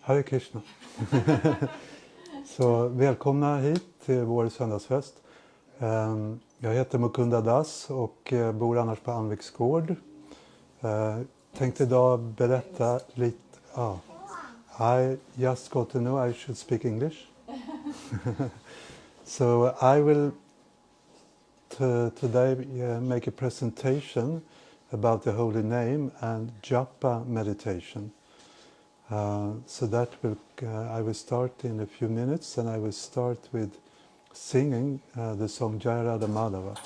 Hare Krishna. Så välkomna hit till vår söndagsfest. Jag heter Mukunda Das och bor annars på Anviks gård. Tänkte idag berätta lite. I just got to know I should speak English. So I will today make a presentation about the holy name and Japa meditation. So that I will start in a few minutes, and I will start with singing the song Jaya Radha Madhava.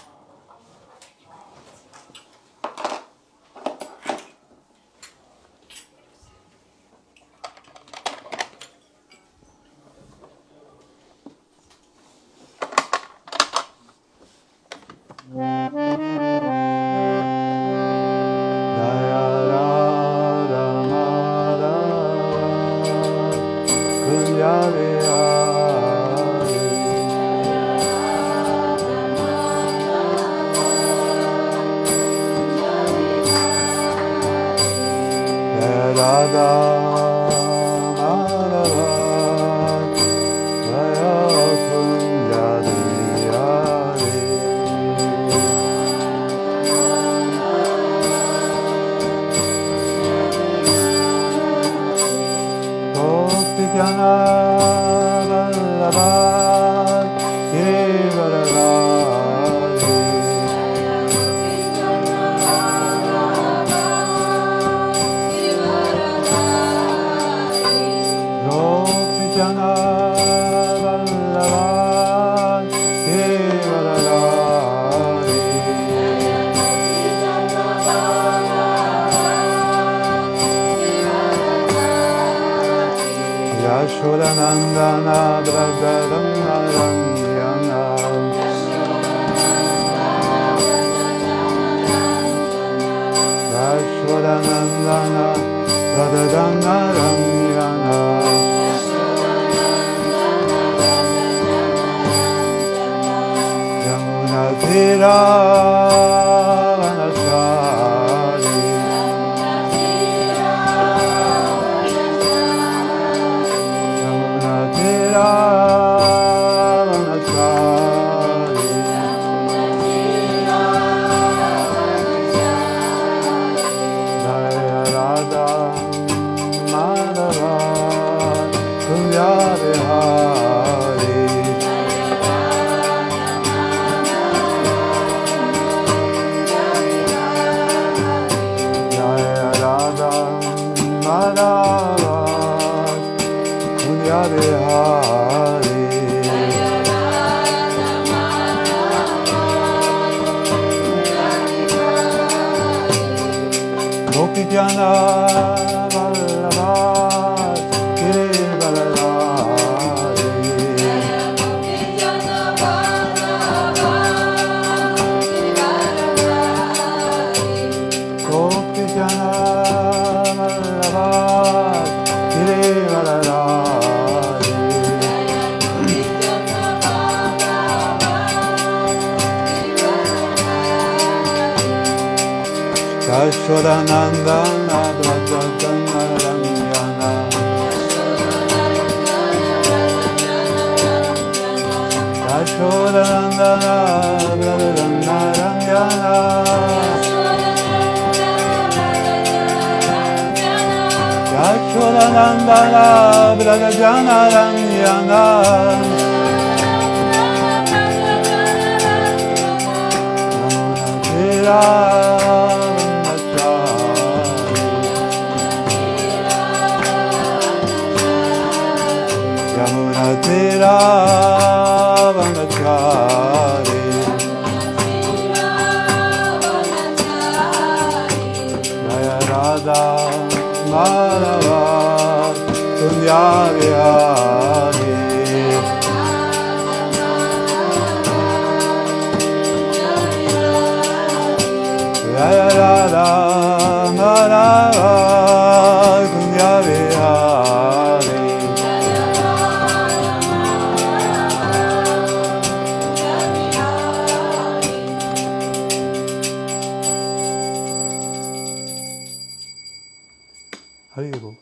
Haribo.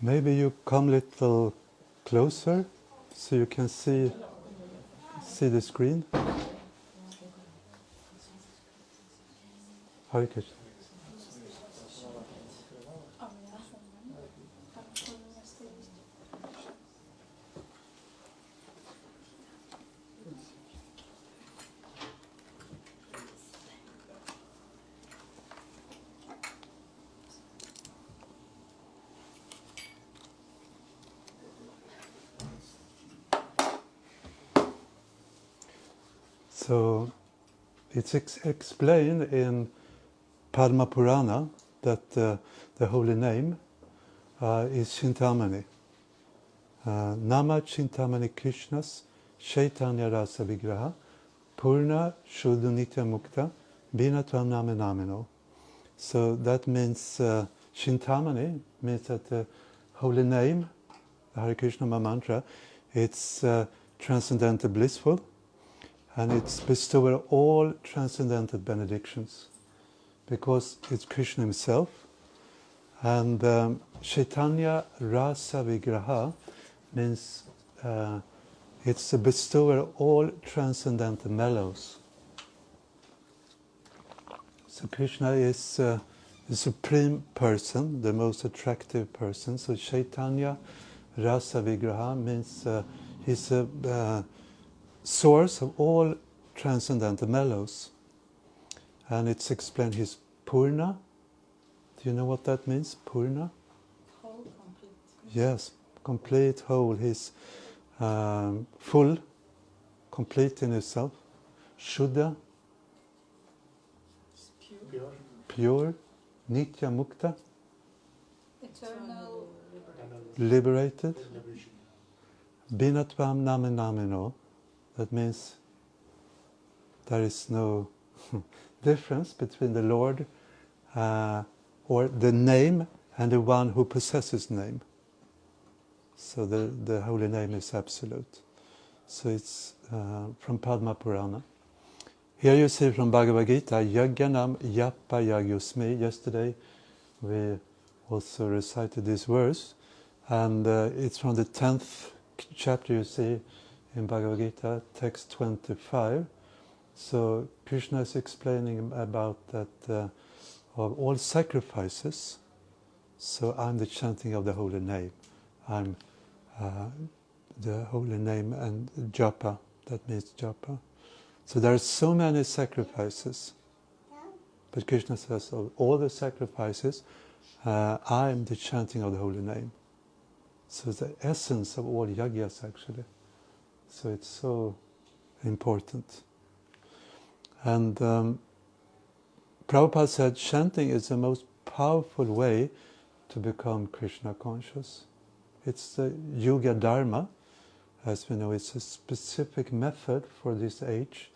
Maybe you come a little closer so you can see the screen. Hare Krishna. So it's explained in Padma Purana that the holy name is Chintamani. Nama Chintamani Krishnas Chaitanya Rasa Vigraha Purna Shuddha Nitya Mukta Binatvam Name Namino. So that means Chintamani means that the holy name, the Hare Krishna mantra, it's transcendental blissful, and it's bestower all transcendental benedictions, because it's Krishna himself. And Chaitanya Rasa Vigraha means it's a bestower of all transcendental mellows. So Krishna is the supreme person, the most attractive person. So Chaitanya Rasa Vigraha means he's a source of all transcendental mellows. And it's explained he's Purna. Do you know what that means, Purna? Whole, complete. Yes, complete, whole. He's full, complete in himself. Shuddha, Pure. pure. Nitya Mukta, Eternal. liberated. Binatvam Name Namino. That means there is no difference between the Lord or the name and the one who possesses name. So the holy name is absolute. So it's from Padma Purana. Here you see from Bhagavad Gita, Yagyanam Japa Yagyusmi. Yesterday we also recited this verse, and it's from the 10th chapter you see in Bhagavad Gita, text 25. So Krishna is explaining about that of all sacrifices, so I'm the chanting of the holy name. I'm the holy name and Japa, that means Japa. So there are so many sacrifices. But Krishna says of all the sacrifices, I'm the chanting of the holy name. So it's the essence of all yagyas actually. So it's so important. And Prabhupada said chanting is the most powerful way to become Krishna conscious. It's the Yuga Dharma, as we know, it's a specific method for this age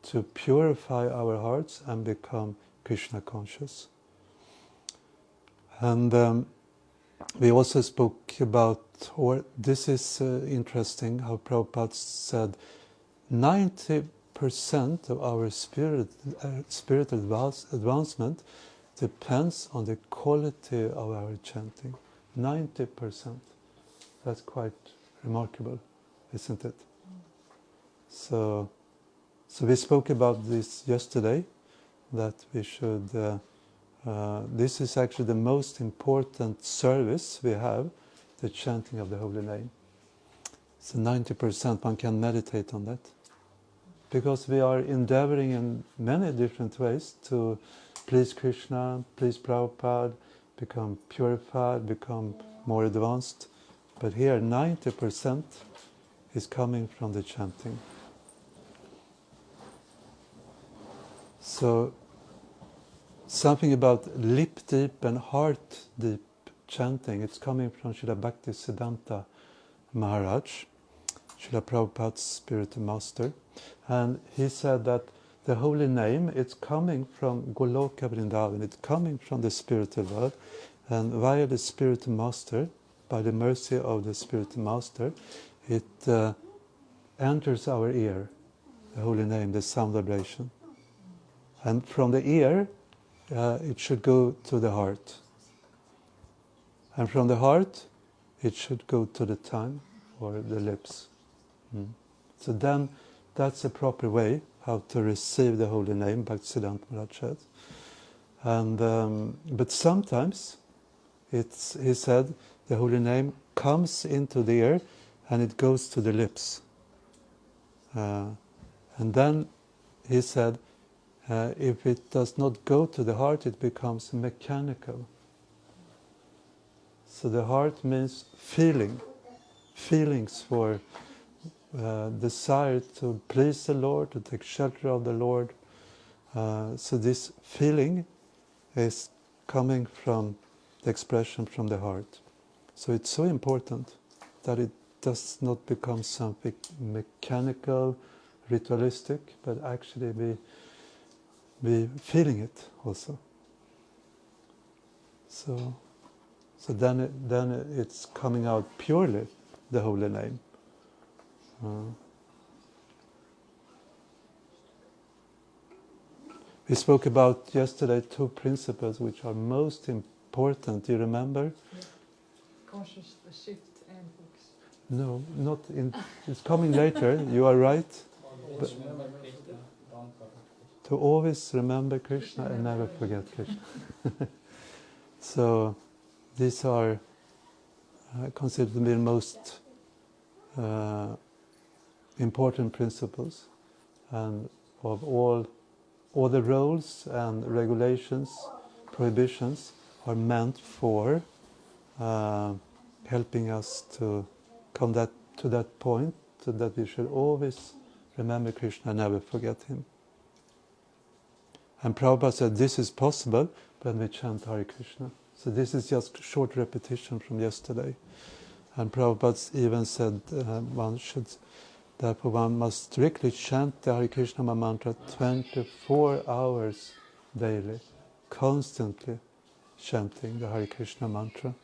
to purify our hearts and become Krishna conscious. And we also spoke about, or this is interesting, how Prabhupada said 90% of our spiritual advancement depends on the quality of our chanting. 90%. That's quite remarkable, isn't it? So we spoke about this yesterday, that we should, this is actually the most important service we have, the chanting of the holy name. So 90% one can meditate on that. Because we are endeavoring in many different ways to please Krishna, please Prabhupada, become purified, become more advanced. But here 90% is coming from the chanting. So something about lip deep and heart deep chanting, it's coming from Srila Bhaktisiddhanta Maharaj, Srila Prabhupada's spiritual master. And he said that the holy name, it's coming from Goloka Vrindavan, it's coming from the spiritual world, And via the Spirit Master, by the mercy of the Spirit Master, it enters our ear, the holy name, the sound vibration. And from the ear, it should go to the heart. And from the heart, it should go to the tongue or the lips. So then, that's a proper way how to receive the holy name, Bhaktisiddhanta Maharaj said. And but sometimes, he said, the holy name comes into the ear and it goes to the lips. And then he said, if it does not go to the heart, it becomes mechanical. So the heart means feelings for desire to please the Lord, to take shelter of the Lord. So this feeling is coming from the expression from the heart. So it's so important that it does not become something mechanical, ritualistic, but actually be feeling it also. So then it's coming out purely, the holy name. We spoke about yesterday 2 principles which are most important. Do you remember? Yeah. Conscious, the shift, and focus. No, not in. It's coming later. You are right. But to always remember Krishna and never forget Krishna. So these are considered to be the most important principles, and of all the rules and regulations, prohibitions are meant for helping us to come to that point, so that we should always remember Krishna and never forget him. And Prabhupada said this is possible when we chant Hare Krishna. So this is just short repetition from yesterday. And Prabhupada even said one must strictly chant the Hare Krishna mantra 24 hours daily, constantly chanting the Hare Krishna mantra.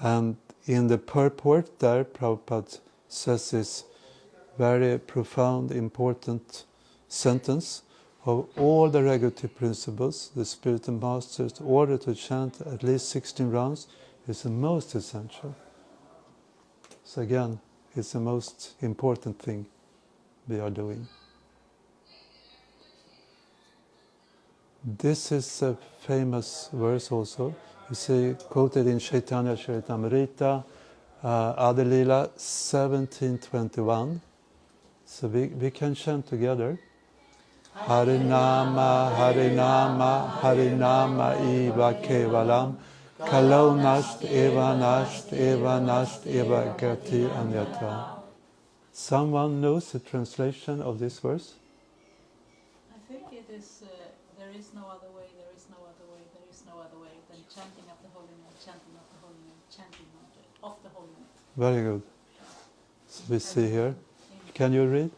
And in the purport there, Prabhupada says this very profound, important sentence: of all the regulative principles, the spiritual master's order to chant at least 16 rounds is the most essential. So again, it's the most important thing we are doing. This is a famous verse also. You see, quoted in Chaitanya Charitamrita, Adilila 17:21. So we can chant together. Harinama, Harinama, Harinama Iva Kevalam, Kalo Nasht Eva Nasht Eva Nasht Eva Gati Anyata. Someone knows the translation of this verse? I think it is, there is no other way, there is no other way, there is no other way than chanting of the holy name, chanting of the holy name, chanting of the holy name. Very good. So we see here. Can you read?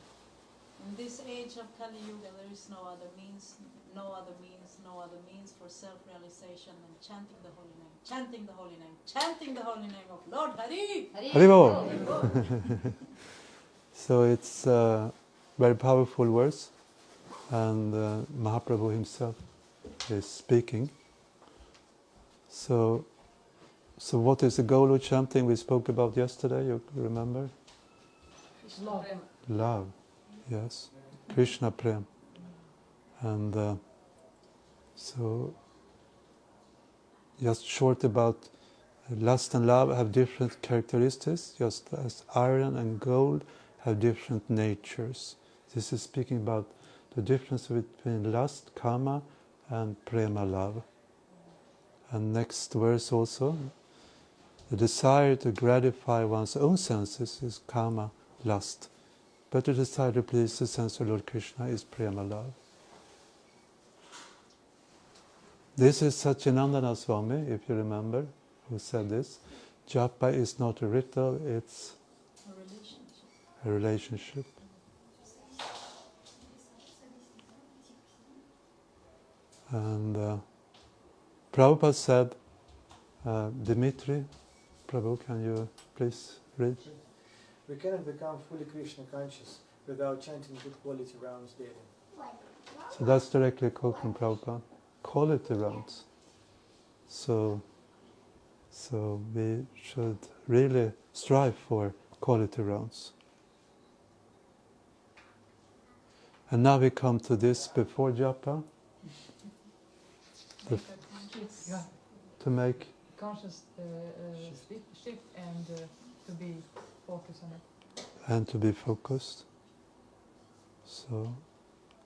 In this age of Kali Yuga, there is no other means, no other means for self-realization than chanting the holy name, chanting the holy name, chanting the holy name of Lord Hari. Haribo. So it's a very powerful verse, and Mahaprabhu himself is speaking. So what is the goal of chanting we spoke about yesterday? You remember? Love. Love, yes. Krishna Prem. And so just short about lust and love have different characteristics, just as iron and gold have different natures. This is speaking about the difference between lust, kama, and prema, love. And next verse also, the desire to gratify one's own senses is kama, lust. But the desire to please the sense of Lord Krishna is prema, love. This is Satyanandana Swami, if you remember, who said this. Japa is not a ritual, it's a relationship. And Prabhupada said, Dimitri, Prabhu, can you please read? We cannot become fully Krishna conscious without chanting good quality rounds daily. So that's directly a quote from Prabhupada. Quality rounds. So we should really strive for quality rounds. And now we come to this before Japa, Yeah. to make Conscious shift and to be focused on it. and to be focused. So,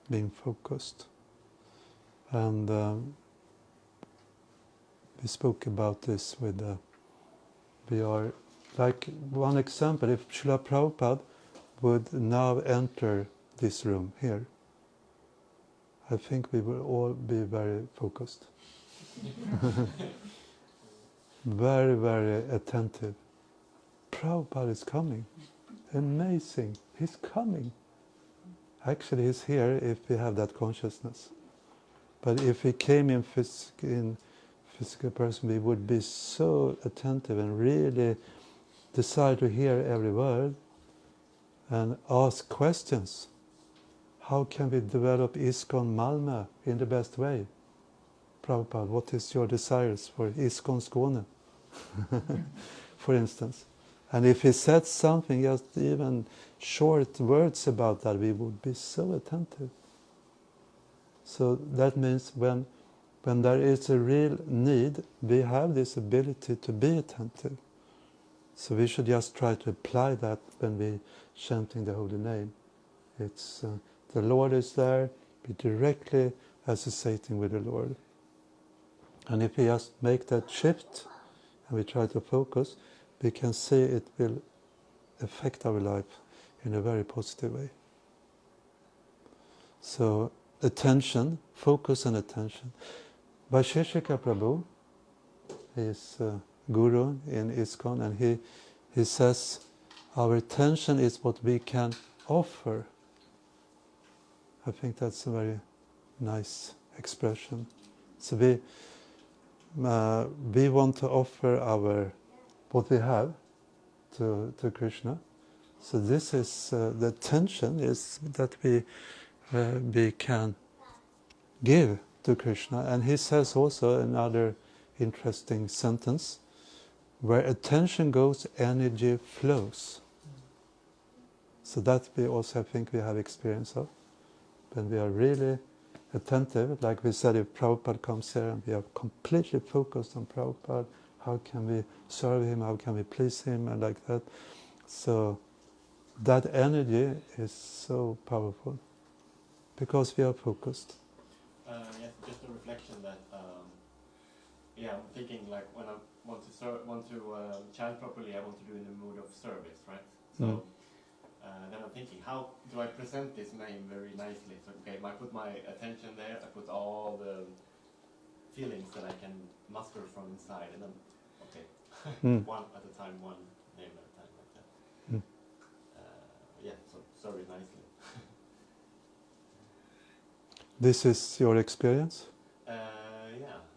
being focused. And we spoke about this with, we are, like one example, if Srila Prabhupada would now enter this room here, I think we will all be very focused. Very, very attentive. Prabhupada is coming. Amazing. He's coming. Actually, he's here if we have that consciousness. But if he came in physical person, we would be so attentive and really decide to hear every word and ask questions. How can we develop ISKCON Malmö in the best way? Prabhupada, what is your desires for ISKCON Skåne? For instance. And if he said something, just even short words about that, we would be so attentive. So that means when there is a real need, we have this ability to be attentive. So we should just try to apply that when we chanting the holy name. It's the Lord is there, be directly associating with the Lord. And if we just make that shift and we try to focus, we can see it will affect our life in a very positive way. So attention, focus and attention. Vaisheshika Prabhu is guru in ISKCON, and he says our attention is what we can offer. I think that's a very nice expression. So we want to offer what we have to Krishna. So this is the attention is that we can give to Krishna. And he says also another interesting sentence, where attention goes, energy flows. So that we also think we have experience of. When we are really attentive, like we said, if Prabhupada comes here and we are completely focused on Prabhupada, how can we serve him, how can we please him, and like that. So that energy is so powerful because we are focused. Yes, just a reflection that, I'm thinking like when I want to chant properly, I want to do it in the mood of service, right? So then I'm thinking, how do I present this name very nicely? So okay, I put my attention there, I put all the feelings that I can muster from inside, and then one at a time, one name at a time, like that. So very nicely. This is your experience? Yeah.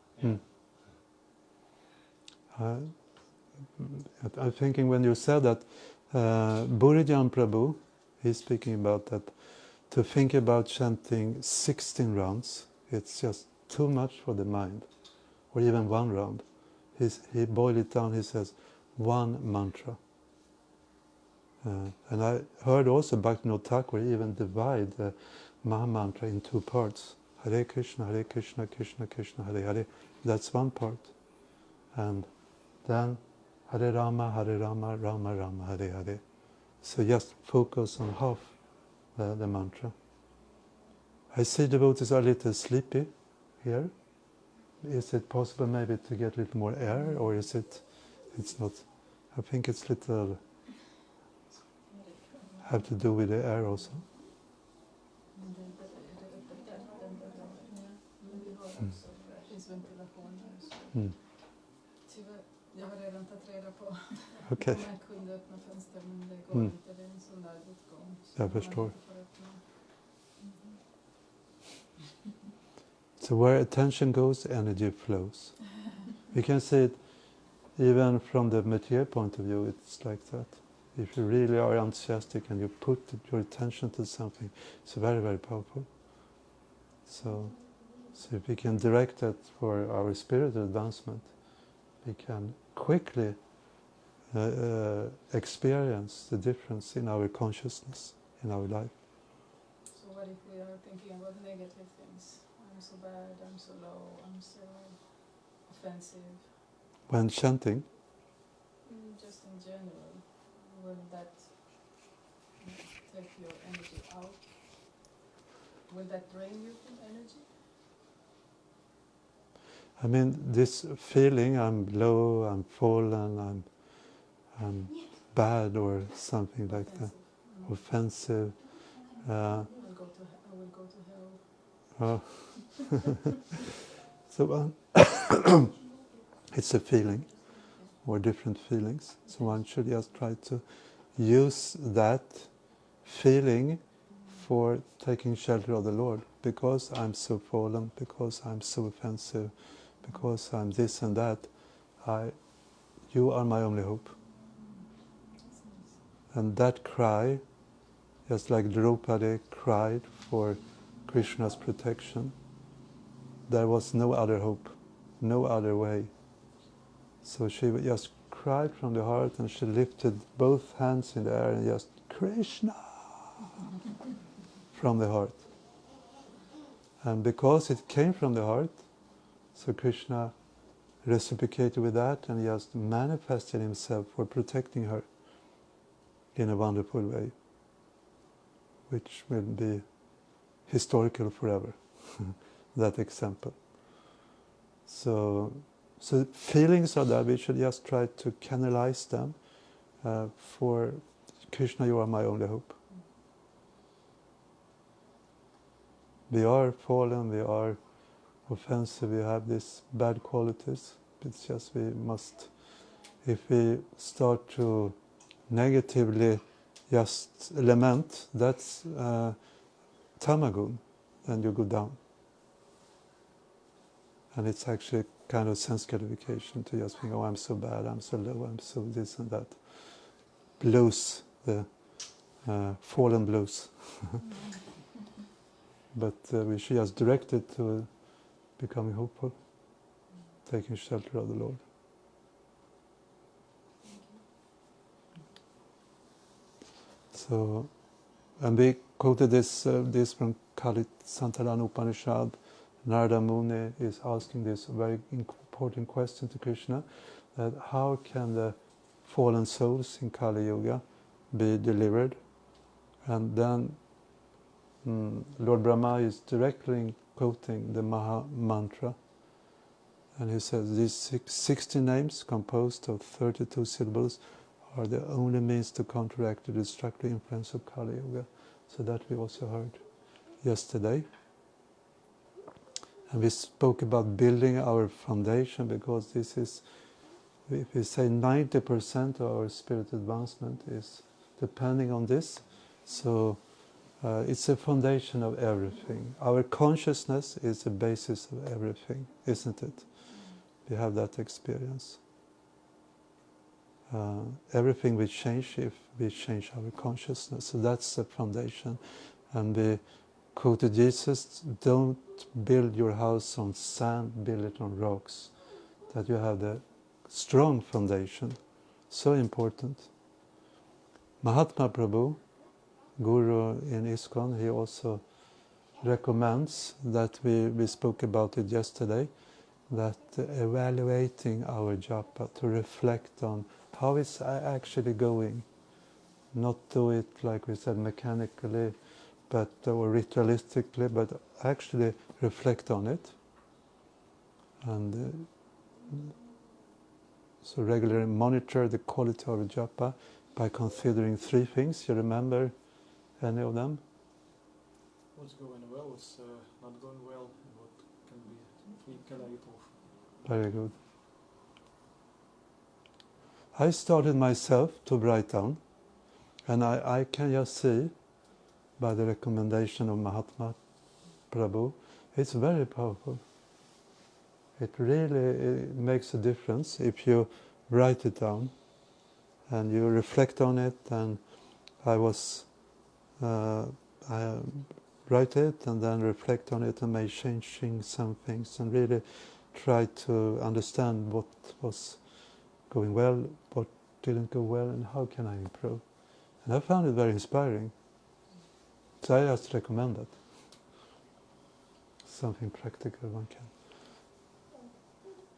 I'm thinking when you said that, Burijan Prabhu, he's speaking about that, to think about chanting 16 rounds, it's just too much for the mind, or even one round. He boiled it down, he says, one mantra. And I heard also Bhaktivinoda Thakur even divide the Maha Mantra in two parts. Hare Krishna, Krishna Krishna, Hare Hare. That's one part. And then Hare Rama, Rama Rama, Hare Hare. So just focus on half the mantra. I see devotees are a little sleepy here. Is it possible maybe to get a little more air, or is it's not? I think it's little, have to do with the air also. Finns ventilation här, så tyvärr, jag har redan tagit reda på Okay. om jag kunde öppna fönster, men det går inte, det är en sån där utgång. Så Jag förstår. man inte får öppna. So where attention goes, energy flows. We can see it even from the material point of view, it's like that. If you really are enthusiastic and you put your attention to something, it's very, very powerful. So if we can direct that for our spiritual advancement, we can quickly experience the difference in our consciousness, in our life. So what if we are thinking about negative things? I'm so bad, I'm so low, I'm so offensive. When chanting, Just in general, will that take your energy out? Will that drain you from energy? I mean, this feeling, I'm low, I'm fallen, I'm bad or something like that, offensive. I will go to hell. So it's a feeling, or different feelings. So one should just try to use that feeling for taking shelter of the Lord. Because I'm so fallen, because I'm so offensive, because I'm this and that, you are my only hope. And that cry, just like Draupadi cried for Krishna's protection, there was no other hope, no other way. So she just cried from the heart, and she lifted both hands in the air and just, Krishna, from the heart. And because it came from the heart, so Krishna reciprocated with that and just manifested himself for protecting her in a wonderful way, which will be historical forever, that example. So feelings are there, we should just try to canalize them for Krishna, you are my only hope. We are fallen, we are offensive, we have these bad qualities. It's just we must, if we start to negatively just lament, that's tamagun, and you go down. And it's actually kind of sense gratification to just think, oh, I'm so bad, I'm so low, I'm so this and that. Blues, the fallen blues. But we should just direct it to becoming hopeful, taking shelter of the Lord. So, and we quoted this from Kali Santalan Upanishad. Narada Muni is asking this very important question to Krishna, that how can the fallen souls in Kali Yuga be delivered? And then Lord Brahma is directly quoting the Maha Mantra, and he says these 60 names composed of 32 syllables are the only means to counteract the destructive influence of Kali Yuga. So that we also heard yesterday. And we spoke about building our foundation, because this is, if we say 90% of our spiritual advancement is depending on this. So it's a foundation of everything. Our consciousness is the basis of everything, isn't it? We have that experience. Everything will change if we change our consciousness. So that's the foundation. And we quoted Jesus, don't build your house on sand, build it on rocks. That you have the strong foundation. So important. Mahatma Prabhu, Guru in ISKCON, he also recommends that we spoke about it yesterday, that evaluating our japa, to reflect on how it's actually going, not do it like we said mechanically, but or ritualistically, but actually reflect on it, and so regularly monitor the quality of japa by considering three things. You remember any of them? What's going well, what's not going well, and what can be tweaked a little. Very good. I started myself to write down, and I can just see, by the recommendation of Mahatma Prabhu, it's very powerful. It really makes a difference if you write it down and you reflect on it. And I write it and then reflect on it and may changing some things and really try to understand what was going well, what didn't go well, and how can I improve. And I found it very inspiring. So I just recommend it. Something practical one can.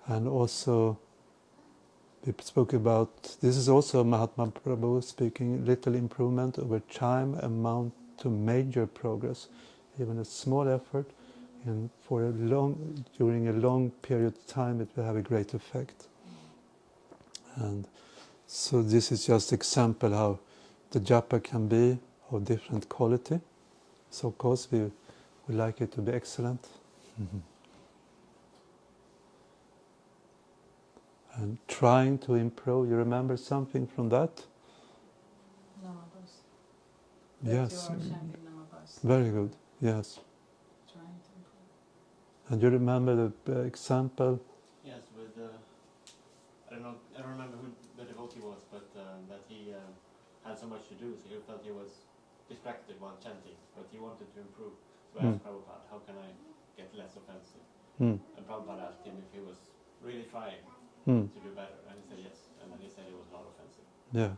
And also, we spoke about, this is also Mahatma Prabhu speaking, little improvement over time amount to major progress. Even a small effort during a long period of time, it will have a great effect. And so this is just example how the japa can be of different quality. So of course we like it to be excellent. And trying to improve. You remember something from that? Namabas. Yes. You are chanting Namabas. Very good. Yes. Trying to improve. And you remember the example? Yes, with I don't remember who the devotee was, but that he had so much to do, so he felt he was distracted while chanting, but he wanted to improve. So I asked Prabhupada, how can I get less offensive? And Prabhupada asked him if he was really trying to do better, and he said yes, and then he said it was not offensive. Yeah.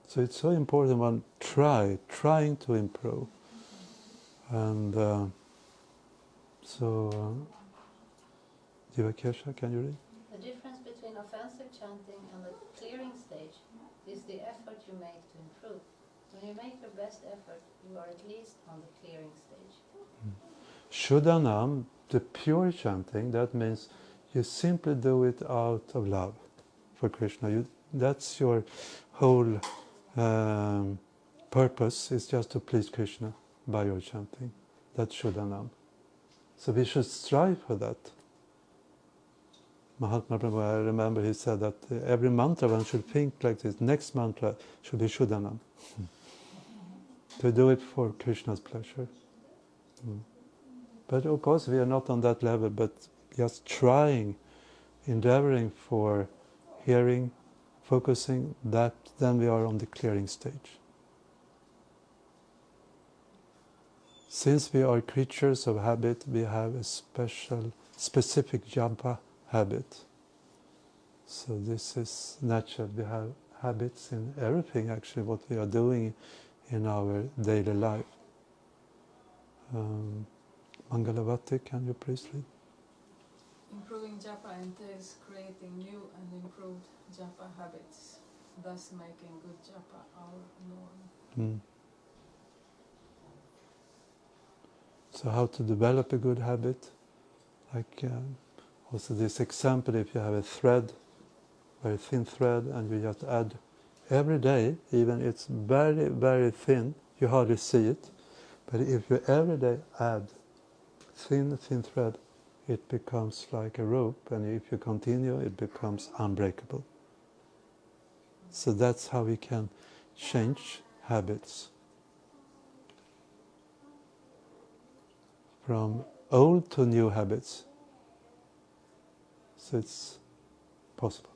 So it's so important one trying to improve. And Divakesha, can you read? The difference between offensive chanting and the clearing stage is the effort you make to improve. When you make your best effort, you are at least on the clearing stage. Shuddhanam, the pure chanting, that means you simply do it out of love for Krishna. That's your whole purpose, is just to please Krishna by your chanting. That's Shuddhanam. So we should strive for that. Mahatma Prabhu, I remember he said that every mantra one should think like this. Next mantra should be Shuddhanam. To do it for Krishna's pleasure. But of course we are not on that level, but just trying, endeavoring for hearing, focusing, that then we are on the clearing stage. Since we are creatures of habit, we have a specific japa habit. So this is natural. We have habits in everything, actually, what we are doing in our daily life. Mangalavati, can you please read? Improving japa entails creating new and improved japa habits, thus making good japa our norm. So how to develop a good habit? Like also this example, if you have a thread, very thin thread, and you just add every day, even it's very, very thin, you hardly see it, but if you every day add thin thread, it becomes like a rope, and if you continue, it becomes unbreakable. So that's how we can change habits. From old to new habits. So it's possible.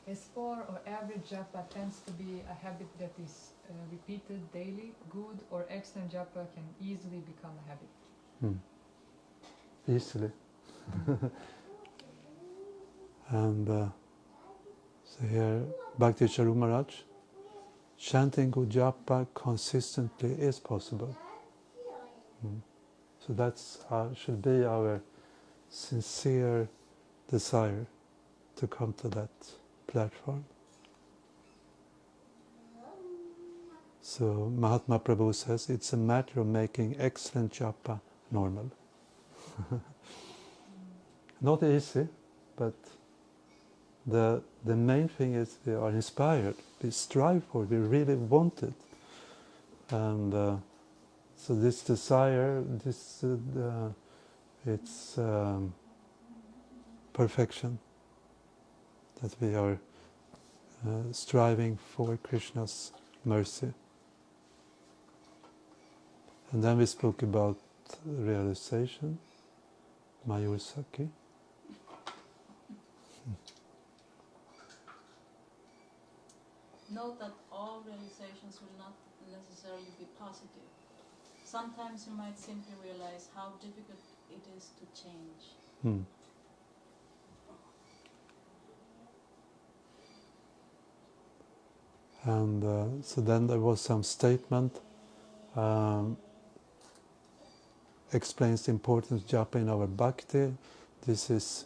A spore or average japa tends to be a habit that is repeated daily. Good or excellent japa can easily become a habit. Easily. And so here, Bhakti Charu Maharaj, chanting good japa consistently is possible. So that's should be our sincere desire to come to that platform. So Mahatma Prabhu says it's a matter of making excellent japa normal. Not easy, but the main thing is we are inspired, we strive for it, we really want it. And so this desire, it's perfection, that we are striving for Krishna's mercy. And then we spoke about realization, Mayur Saki. Note that all realizations will not necessarily be positive. Sometimes you might simply realize how difficult it is to change. Hmm. And so then there was some statement explains the importance of japa in our bhakti. This is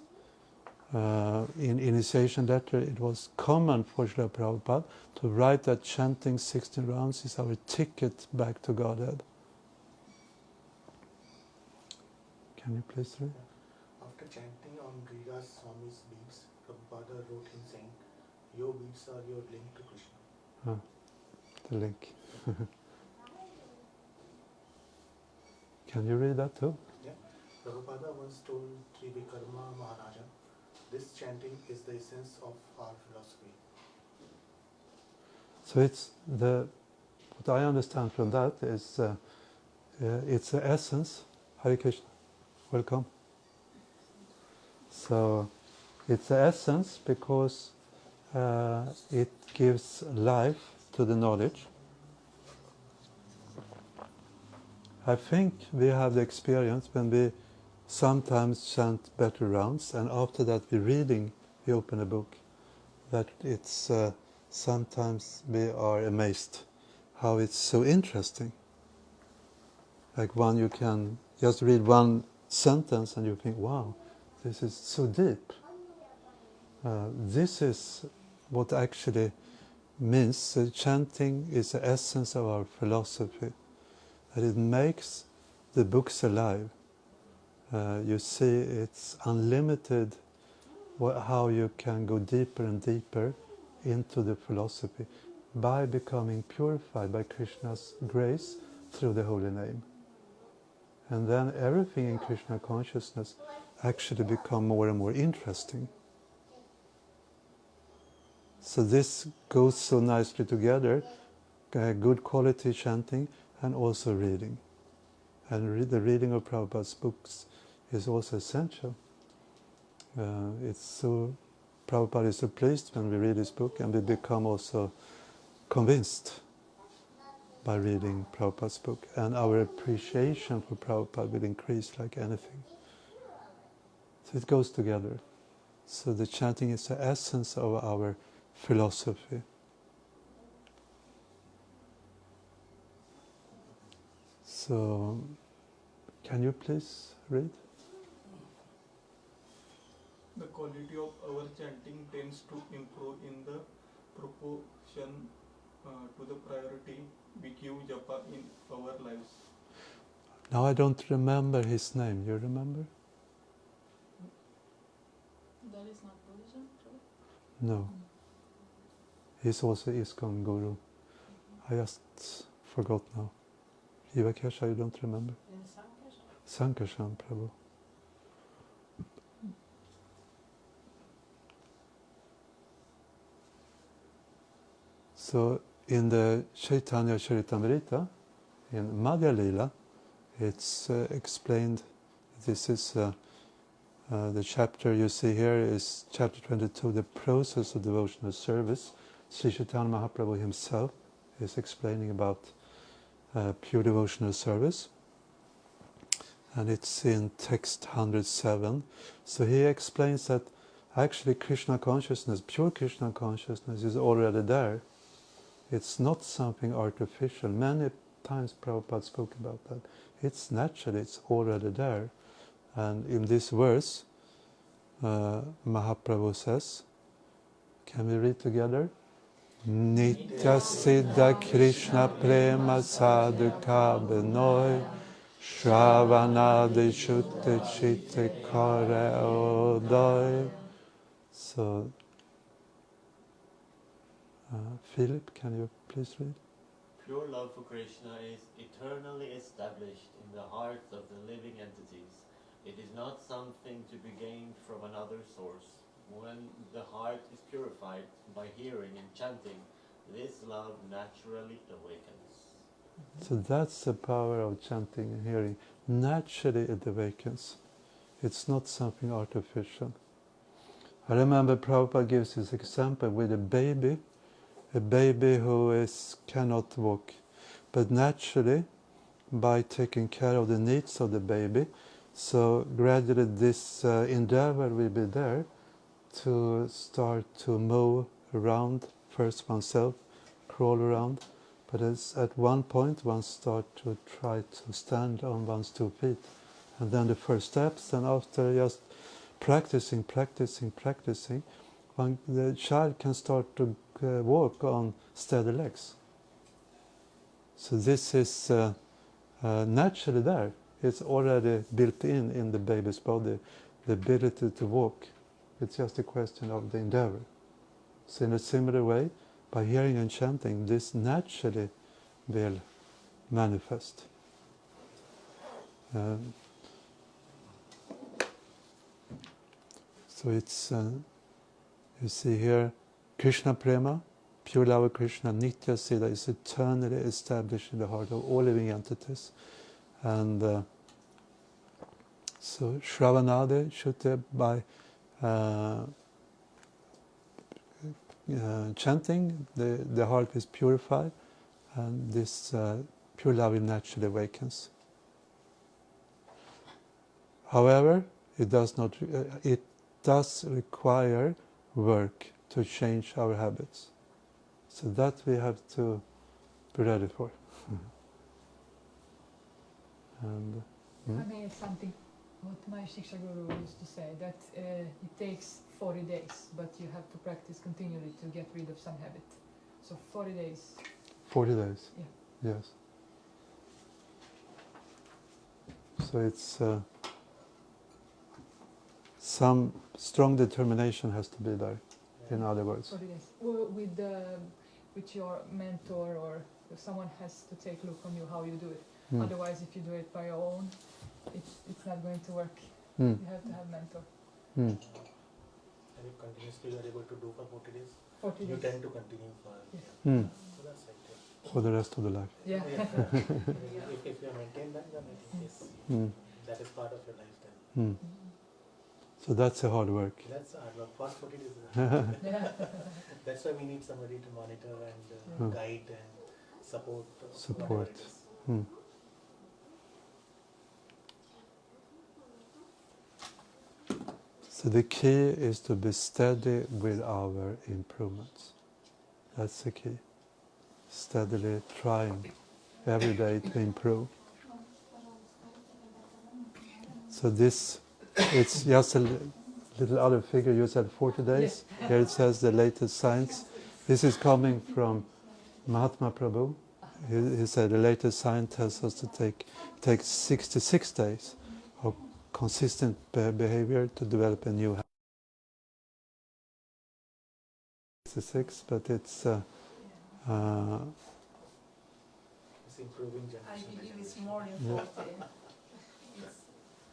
in initiation letter. It was common for Srila Prabhupada to write that chanting 16 rounds is our ticket back to Godhead. Can you please read? After chanting on Giriraj Swami's beads, Prabhupada wrote him saying, "Your beads are your link to Krishna." The link. Can you read that too? Yeah. Prabhupada once told Trivikrama Maharaja, "This chanting is the essence of our philosophy." So it's what I understand from that is it's the essence. Hare Krishna, welcome. So it's the essence because it gives life to the knowledge. I think we have the experience when we sometimes chant better rounds, and after that we open a book, that it's sometimes we are amazed how it's so interesting. Like you can just read one sentence and you think, wow, this is so deep. This is what actually means chanting is the essence of our philosophy. That it makes the books alive. You see, it's unlimited how you can go deeper and deeper into the philosophy by becoming purified by Krishna's grace through the holy name. And then everything in Krishna consciousness actually become more and more interesting. So this goes so nicely together, good quality chanting and also reading. And the reading of Prabhupada's books is also essential. Prabhupada is so pleased when we read his book, and we become also convinced by reading Prabhupada's book, and our appreciation for Prabhupada will increase like anything. So it goes together. So the chanting is the essence of our philosophy. So, can you please read? The quality of our chanting tends to improve in the proportion to the priority we give japa in our lives. Now I don't remember his name. You remember? That is not Buddhism, true? No. He's also ISKCON guru. I just forgot now. Ivakesha, you don't remember? Sankarshan Prabhu. So in the Chaitanya Charitamrita, in Madhya Lila, it's explained, this is the chapter you see here is chapter 22, the process of devotional service. Sri Chaitanya Mahaprabhu himself is explaining about pure devotional service. And it's in text 107. So he explains that actually Krishna consciousness, pure Krishna consciousness is already there. It's not something artificial. Many times Prabhupada spoke about that. It's natural, it's already there. And in this verse, Mahaprabhu says, can we read together? Nitya Siddha Krishna Prema Sadhuka Benoy Shravanadi Shuddha Chitte Kare Odoy. So, Philip, can you please read? Pure love for Krishna is eternally established in the hearts of the living entities. It is not something to be gained from another source. When the heart is purified by hearing and chanting, this love naturally awakens. So that's the power of chanting and hearing. Naturally it awakens. It's not something artificial. I remember Prabhupada gives this example with a baby who cannot walk. But naturally, by taking care of the needs of the baby, so gradually this endeavor will be there to start to move around, first oneself, crawl around, but at one point one starts to try to stand on one's 2 feet. And then the first steps, and after just practicing, the child can start to walk on steady legs. So this is naturally there. It's already built in the baby's body, the ability to walk. It's just a question of the endeavor. So in a similar way, by hearing and chanting, this naturally will manifest. So it's, you see here, Krishna Prema, pure love of Krishna, Nitya Siddha, is eternally established in the heart of all living entities. And so Shravanadi, Shruti, by chanting, the heart is purified, and this pure love will naturally awakens. However, it does require work to change our habits. So that we have to be ready for. And, I mean, it's something what my Shiksha Guru used to say, that it takes 40 days, but you have to practice continually to get rid of some habit. So 40 days. 40 days? Yeah. Yes. So it's some strong determination has to be there, in other words. 40 days. With your mentor, or if someone has to take a look on you how you do it. Otherwise, if you do it by your own, it's not going to work. You have to have a mentor. And if continuously you are able to do for 40 days, 40 you days. tend to continue for So that's right. Yeah. For the rest of the life. Yeah. If you maintain that, then I think yes, that is part of your lifestyle. So that's a hard work. That's hard work. First 40 days. That's why we need somebody to monitor and guide and support. Support. whatever it is. So the key is to be steady with our improvements. That's the key. Steadily trying every day to improve. So this, it's just a little other figure. You said 40 days. Yes. Here it says the latest science. This is coming from Mahatma Prabhu. He said the latest science tells us to take 66 days of consistent behavior to develop a new habit. 66, but it's Improving I generation. believe it's more in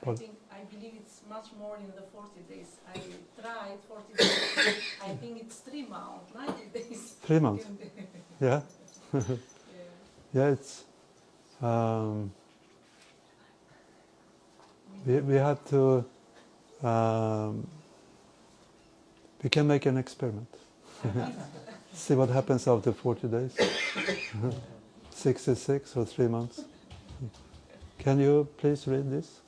40. I believe it's much more in the 40 days. I tried 40 days. I think it's 3 months, 90 days. 3 months. Yeah. Yeah. Yeah, it's we have to we can make an experiment. See what happens after 40 days. 66 or 3 months. Can you please read this?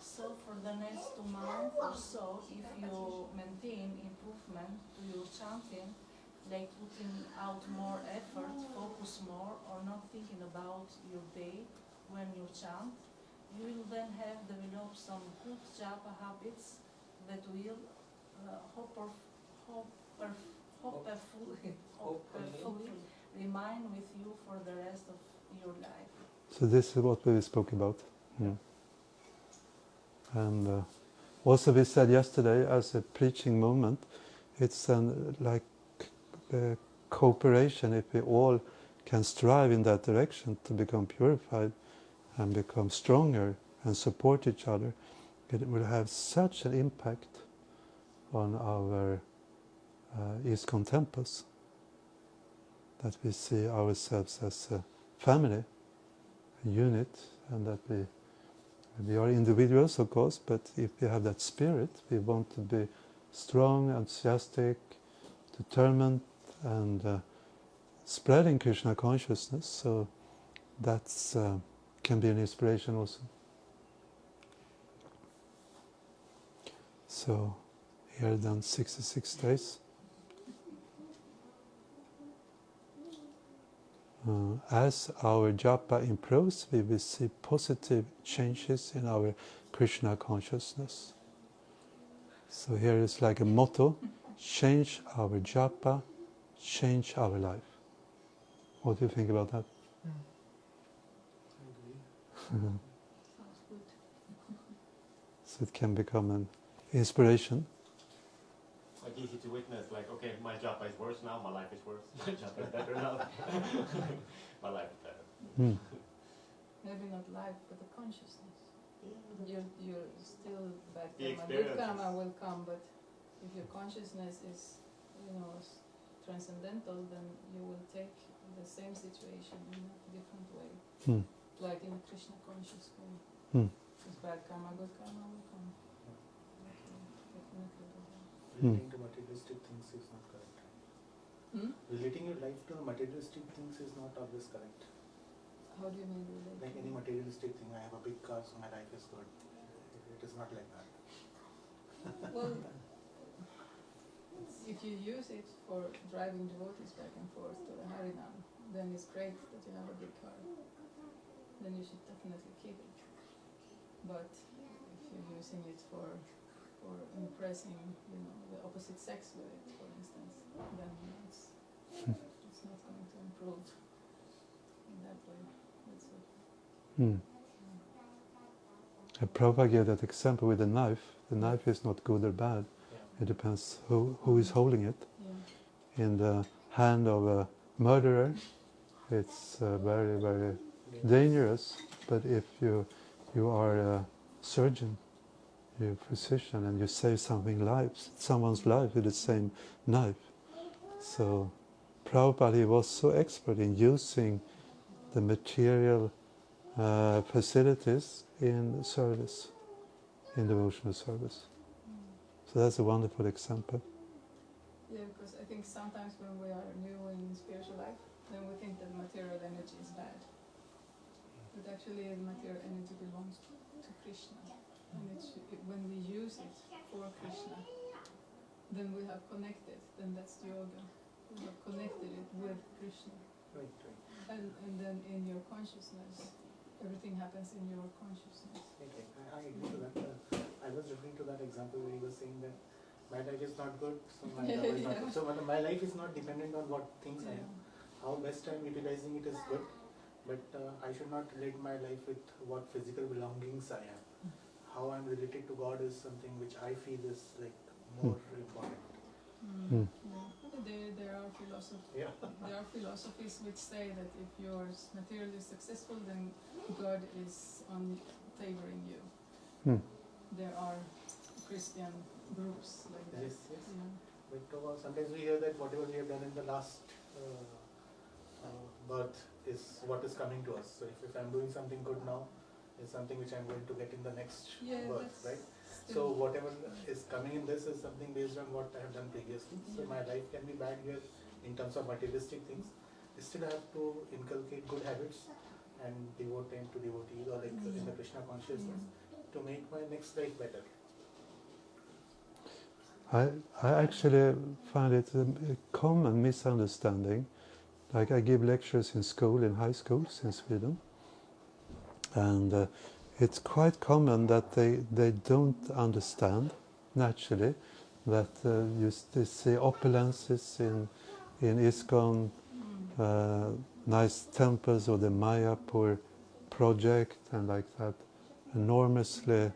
So for the next 2 months or so, if you maintain improvement to your chanting, like putting out more effort, focus more, or not thinking about your day when you chant, you will then have developed some good japa habits that will hopefully remain with you for the rest of your life. So this is what we spoke about. And also we said yesterday, as a preaching movement, it's like cooperation. If we all can strive in that direction to become purified and become stronger and support each other, it will have such an impact on our ISKCON temples that we see ourselves as family, a unit, and that we are individuals, of course, but if we have that spirit, we want to be strong, enthusiastic, determined, and spreading Krishna consciousness. So that's can be an inspiration also. So here done 66 days. As our japa improves, we will see positive changes in our Krishna consciousness. So here is like a motto: change our japa, change our life. What do you think about that? I agree. Sounds good. So it can become an inspiration. Like easy to witness, like, okay, my japa is worse now, my life is worse. My japa is better now. My life is better. Hmm. Maybe not life, but the consciousness. You're still bad The karma. Good karma experiences. will come, but if your consciousness is, transcendental, then you will take the same situation in a different way, Hmm. like in a Krishna conscious way. Hmm. It's bad karma, good karma will come. Definitely do that. Relating to materialistic things is not correct. Hmm? Relating your life to materialistic things is not always correct. How do you mean relate? Like any materialistic thing, I have a big car, so my life is good. It is not like that. Well, if you use it for driving devotees back and forth to the Harinam, then it's great that you have a big car. Then you should definitely keep it. But if you're using it for impressing, the opposite sex with it, for instance, then it's not going to improve in that way. That's it. Hmm. Prabhupada gave that example with the knife. The knife is not good or bad. Yeah. It depends who is holding it. Yeah. In the hand of a murderer, it's very, very dangerous. But if you are a surgeon, you're a physician, and you save someone's life with the same knife. So Prabhupada, he was so expert in using the material facilities in service, in devotional service. So that's a wonderful example. Yeah, because I think sometimes when we are new in spiritual life, then we think that material energy is bad. But actually the material energy belongs to Krishna. And when we use it for Krishna, then we have connected, then that's yoga. We have connected it with Krishna. Right. And then in your consciousness, everything happens in your consciousness. Okay. I agree to that. I was referring to that example where he was saying that my life is not good, so my life is not good. So my life is not dependent on what things I have. How best I'm utilizing it is good, but I should not relate my life with what physical belongings I have. How I'm related to God is something which I feel is like more important. Hmm. There are philosophies. Yeah. There are philosophies which say that if you're materially successful, then God is favoring you. Hmm. There are Christian groups like that. Yes. Yeah. But sometimes we hear that whatever we have done in the last birth is what is coming to us. So if I'm doing something good now, is something which I'm going to get in the next birth, right? So whatever is coming in this is something based on what I have done previously. So my life can be bad here in terms of materialistic things. Still I have to inculcate good habits and devote time to devotees or like in the Krishna consciousness to make my next life better. I actually find it a common misunderstanding. Like I give lectures in school, in high schools in Sweden, and it's quite common that they don't understand naturally that you see opulences in ISKCON, nice temples or the Mayapur project and like that, enormously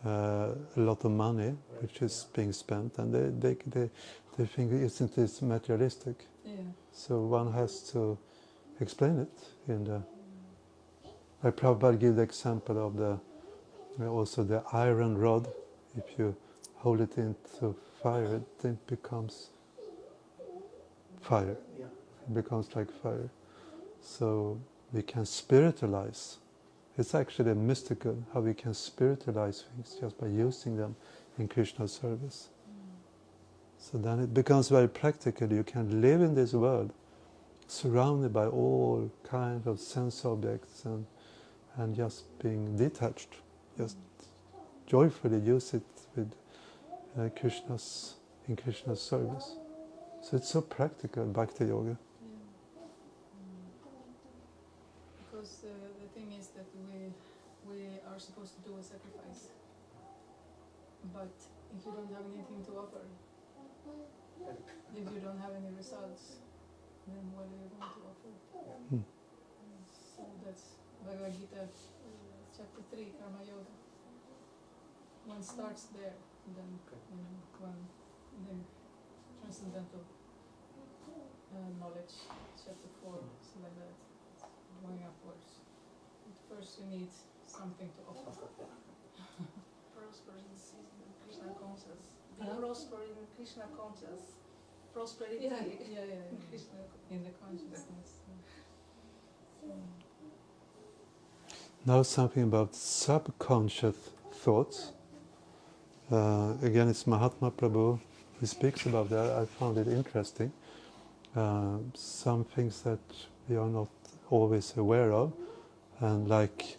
a lot of money which is being spent, and they think isn't this materialistic? Yeah. So one has to explain it in the. I probably give the example of also the iron rod. If you hold it into fire, then it becomes fire. Yeah. It becomes like fire. So we can spiritualize. It's actually mystical how we can spiritualize things just by using them in Krishna service. So then it becomes very practical. You can live in this world surrounded by all kinds of sense objects and just being detached. Just joyfully use it with Krishna's in Krishna's service. So it's so practical, Bhakti Yoga. Because the thing is that we are supposed to do a sacrifice, but if you don't have anything to offer, if you don't have any results, then what are you going to offer? So that's Bhagavad Gita, chapter 3, Karma Yoga. One starts there, then then transcendental knowledge, chapter 4, so like that, going upwards. But first you need something to offer. Prosperity in Krishna conscious. Be prosper in Krishna conscious. Prosperity In Krishna, in the consciousness. Now something about subconscious thoughts. Again, it's Mahatma Prabhu who speaks about that. I found it interesting. Some things that we are not always aware of, and like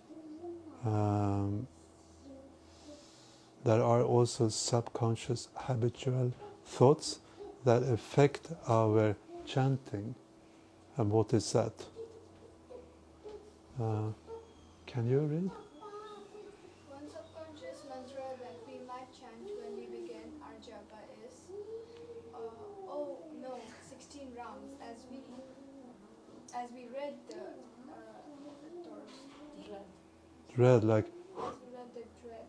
there are also subconscious habitual thoughts that affect our chanting. And what is that? Can you read? One subconscious mantra that we might chant when we begin our japa is, oh no, 16 rounds. As we read the Dread, like as we read the dread.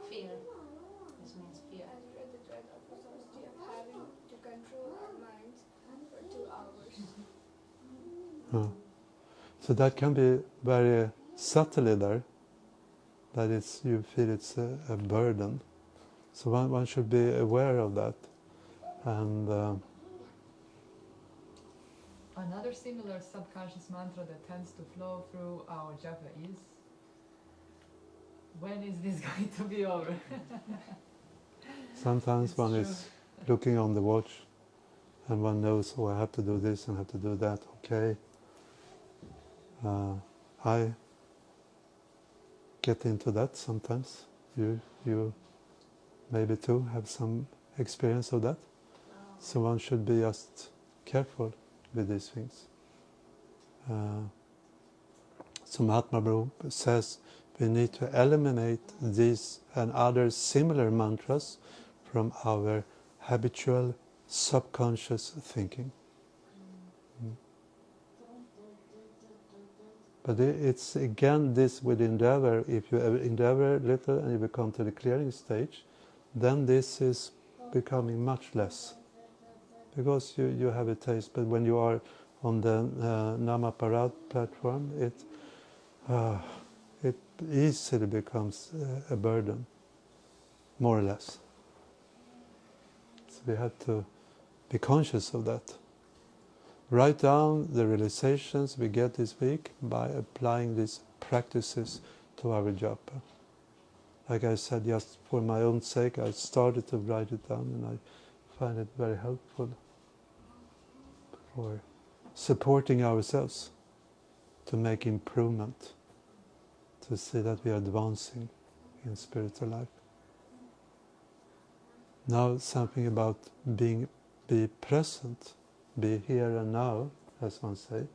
Fear. This means fear. As we read the dread of authority of having to control our minds for 2 hours. So that can be very subtly there. That is, you feel it's a burden. So one should be aware of that. And Another similar subconscious mantra that tends to flow through our japa is, when is this going to be over? sometimes It's one true. is looking on the watch and one knows, oh, I have to do this and I have to do that. Okay. I get into that sometimes. You maybe too have some experience of that. So one should be just careful with these things. So Mahatma Prabhu says we need to eliminate these and other similar mantras from our habitual subconscious thinking. But it's again this with endeavor. If you endeavor a little and you become to the clearing stage, then this is becoming much less. Because you have a taste, but when you are on the Namaparad platform, it easily becomes a burden, more or less. So we have to be conscious of that. Write down the realizations we get this week by applying these practices to our japa. Like I said, just for my own sake, I started to write it down and I find it very helpful for supporting ourselves to make improvement, to see that we are advancing in spiritual life. Now something about be present, be here and now, as one say.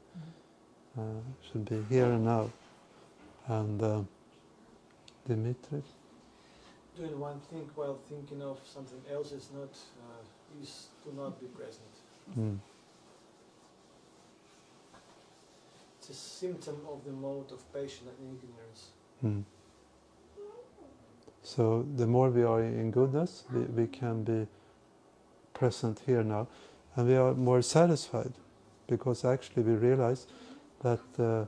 Should be here and now. And Dimitri? Doing one thing while thinking of something else is to not be present. It's a symptom of the mode of passion and ignorance. So the more we are in goodness, we can be present here now, and we are more satisfied, because actually we realize that the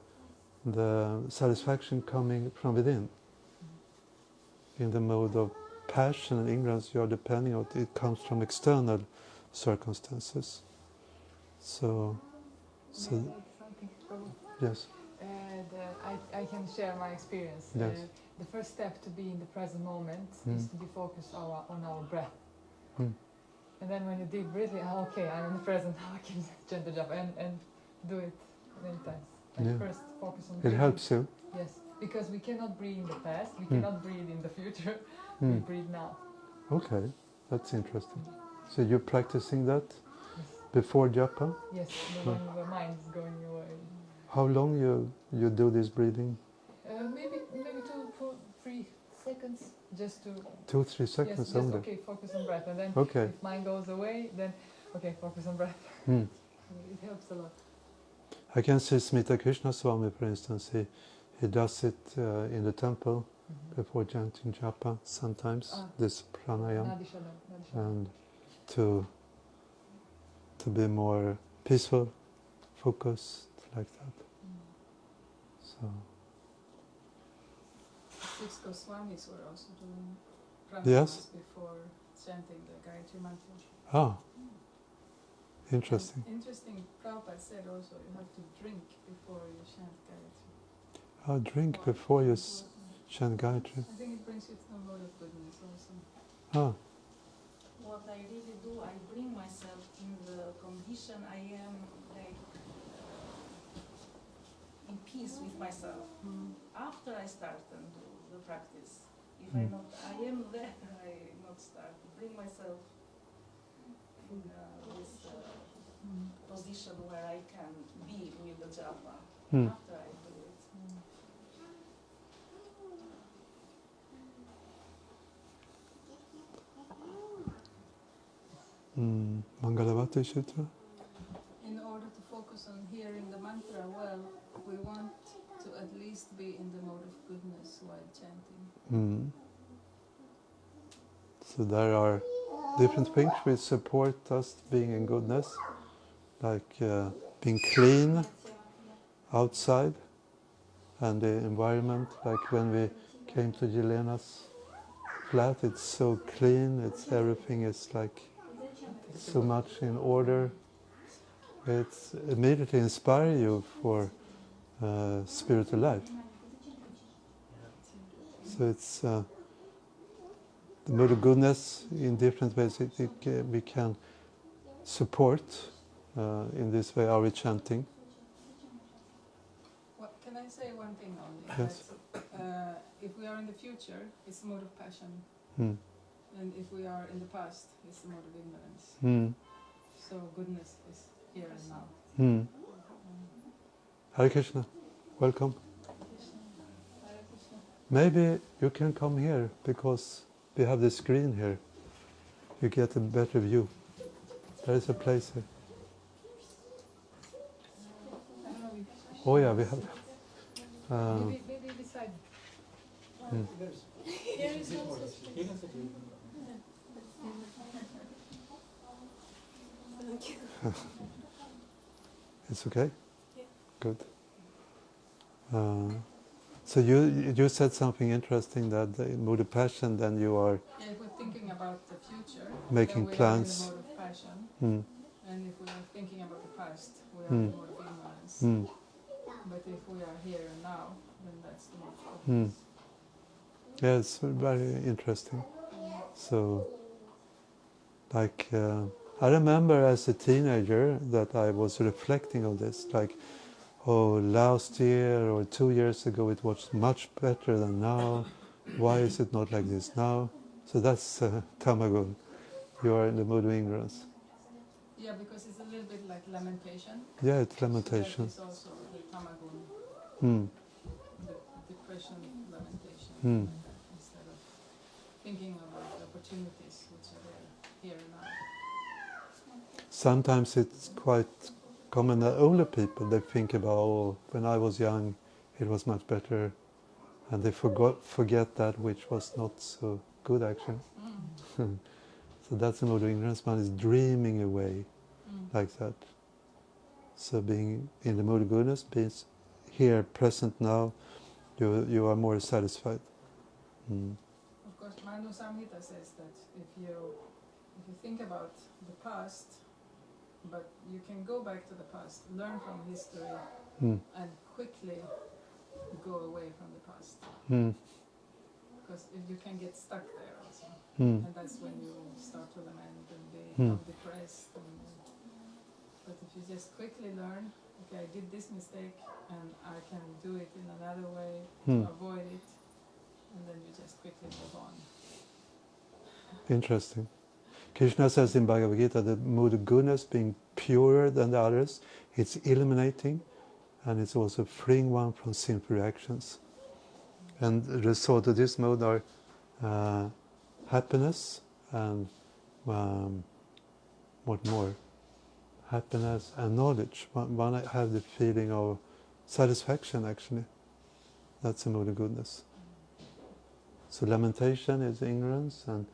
satisfaction coming from within. In the mode of passion and ignorance, you are depending on it comes from external circumstances. So May I add something? Prabhu. Yes. I can share my experience. Yes. The first step to be in the present moment is to be focused on our breath. Mm. And then when you deep breathe, okay, I'm in the present, now I can chant the japa and do it many times. Like Yeah. first focus on It breathing. helps you. Yes, because we cannot breathe in the past, we cannot breathe in the future, we Mm. breathe now. Okay, that's interesting. So you're practicing that Yes, before japa? yes, when the mind is going away. How long you do this breathing? Maybe 3 seconds, just to 2-3 seconds yes, just only. okay, focus on breath, and then Okay. if mind goes away, then okay, focus on breath. Mm. It helps a lot. I can see Smita Krishna Swami, for instance. He does it in the temple before chanting japa sometimes. This pranayama, Nadishadam. and to be more peaceful, focused, like that. So. 6 Goswamis were also doing Yes. pranayamas before chanting the Gayatri Mantra. Ah, interesting. Interesting, Prabhupada said also you have to drink before you chant Gayatri. Drink before you chant Gayatri. I think it brings you to the mode of goodness also. Ah, What I really do, I bring myself in the condition I am like in peace with myself. After I start and do the practice, if I am there, I not start. Bring myself in this position where I can be with the japa. After I do it. Mangalavati Sutra? In order to focus on hearing the mantra well, we want to at least be in the mode of goodness while chanting. So there are different things which support us being in goodness, like being clean outside and the environment. Like when we came to Yelena's flat, it's so clean, everything is like so much in order. It's immediately inspire you for spiritual life. So it's the mood of goodness in different ways. We can support in this way our chanting. Well, can I say one thing only? Yes. That, if we are in the future, it's the mode of passion. And if we are in the past, it's the mode of ignorance. So goodness is here and now. Hare Krishna, welcome. Maybe you can come here because we have the screen here. You get a better view. There is a place here. Oh yeah, we have. Maybe beside. Here is also space. Thank you. It's okay? Yeah. Good. So you said something interesting, that the mood of passion, then you are Yeah, if we're thinking about the future, making then we plans. are in the mode of passion. And if we are thinking about the past, we are in the mode of ignorance. But if we are here and now, then that's the mode of goodness. Yeah, it's very interesting. So, like, I remember as a teenager that I was reflecting on this, like, oh, last year or 2 years ago it was much better than now. Why is it not like this now? So that's tamagun. You are in the mood of ignorance. Yeah, because it's a little bit like lamentation. Yeah, it's lamentation. So that is also the tamagun, the depression lamentation, instead of thinking about the opportunities which are there, here and now. Sometimes it's quite common that older people, they think about, oh, when I was young it was much better, and they forget that which was not so good actually. So that's the mode of ignorance. One is dreaming away like that. So being in the mood of goodness, being here, present now, you are more satisfied. Of course, Manu Samhita says that if you think about the past, but you can go back to the past, learn from history, and quickly go away from the past. Because you can get stuck there also. And that's when you start to lament and become depressed. But if you just quickly learn, okay, I did this mistake and I can do it in another way to avoid it, and then you just quickly move on. Interesting. Krishna says in Bhagavad Gita that mood of goodness being purer than the others, it's illuminating and it's also freeing one from sinful reactions. And the result of this mode are happiness and what more? Happiness and knowledge. One have the feeling of satisfaction actually. That's a mood of goodness. So lamentation is ignorance, and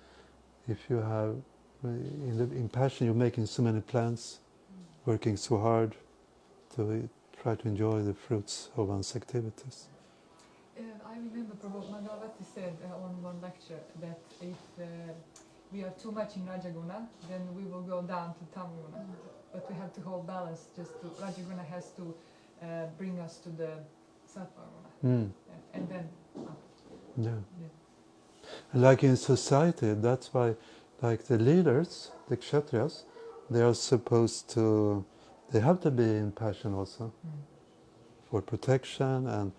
if you have in passion you're making so many plans, working so hard to try to enjoy the fruits of one's activities. I remember Prabhu Madhavati said on one lecture that if we are too much in Rajaguna, then we will go down to Tamaguna. But we have to hold balance. Rajaguna has to bring us to the Sattva-guna, and then up. Yeah. And like in society, that's why, like the leaders, the kshatriyas, they are supposed to, they have to be in passion also for protection and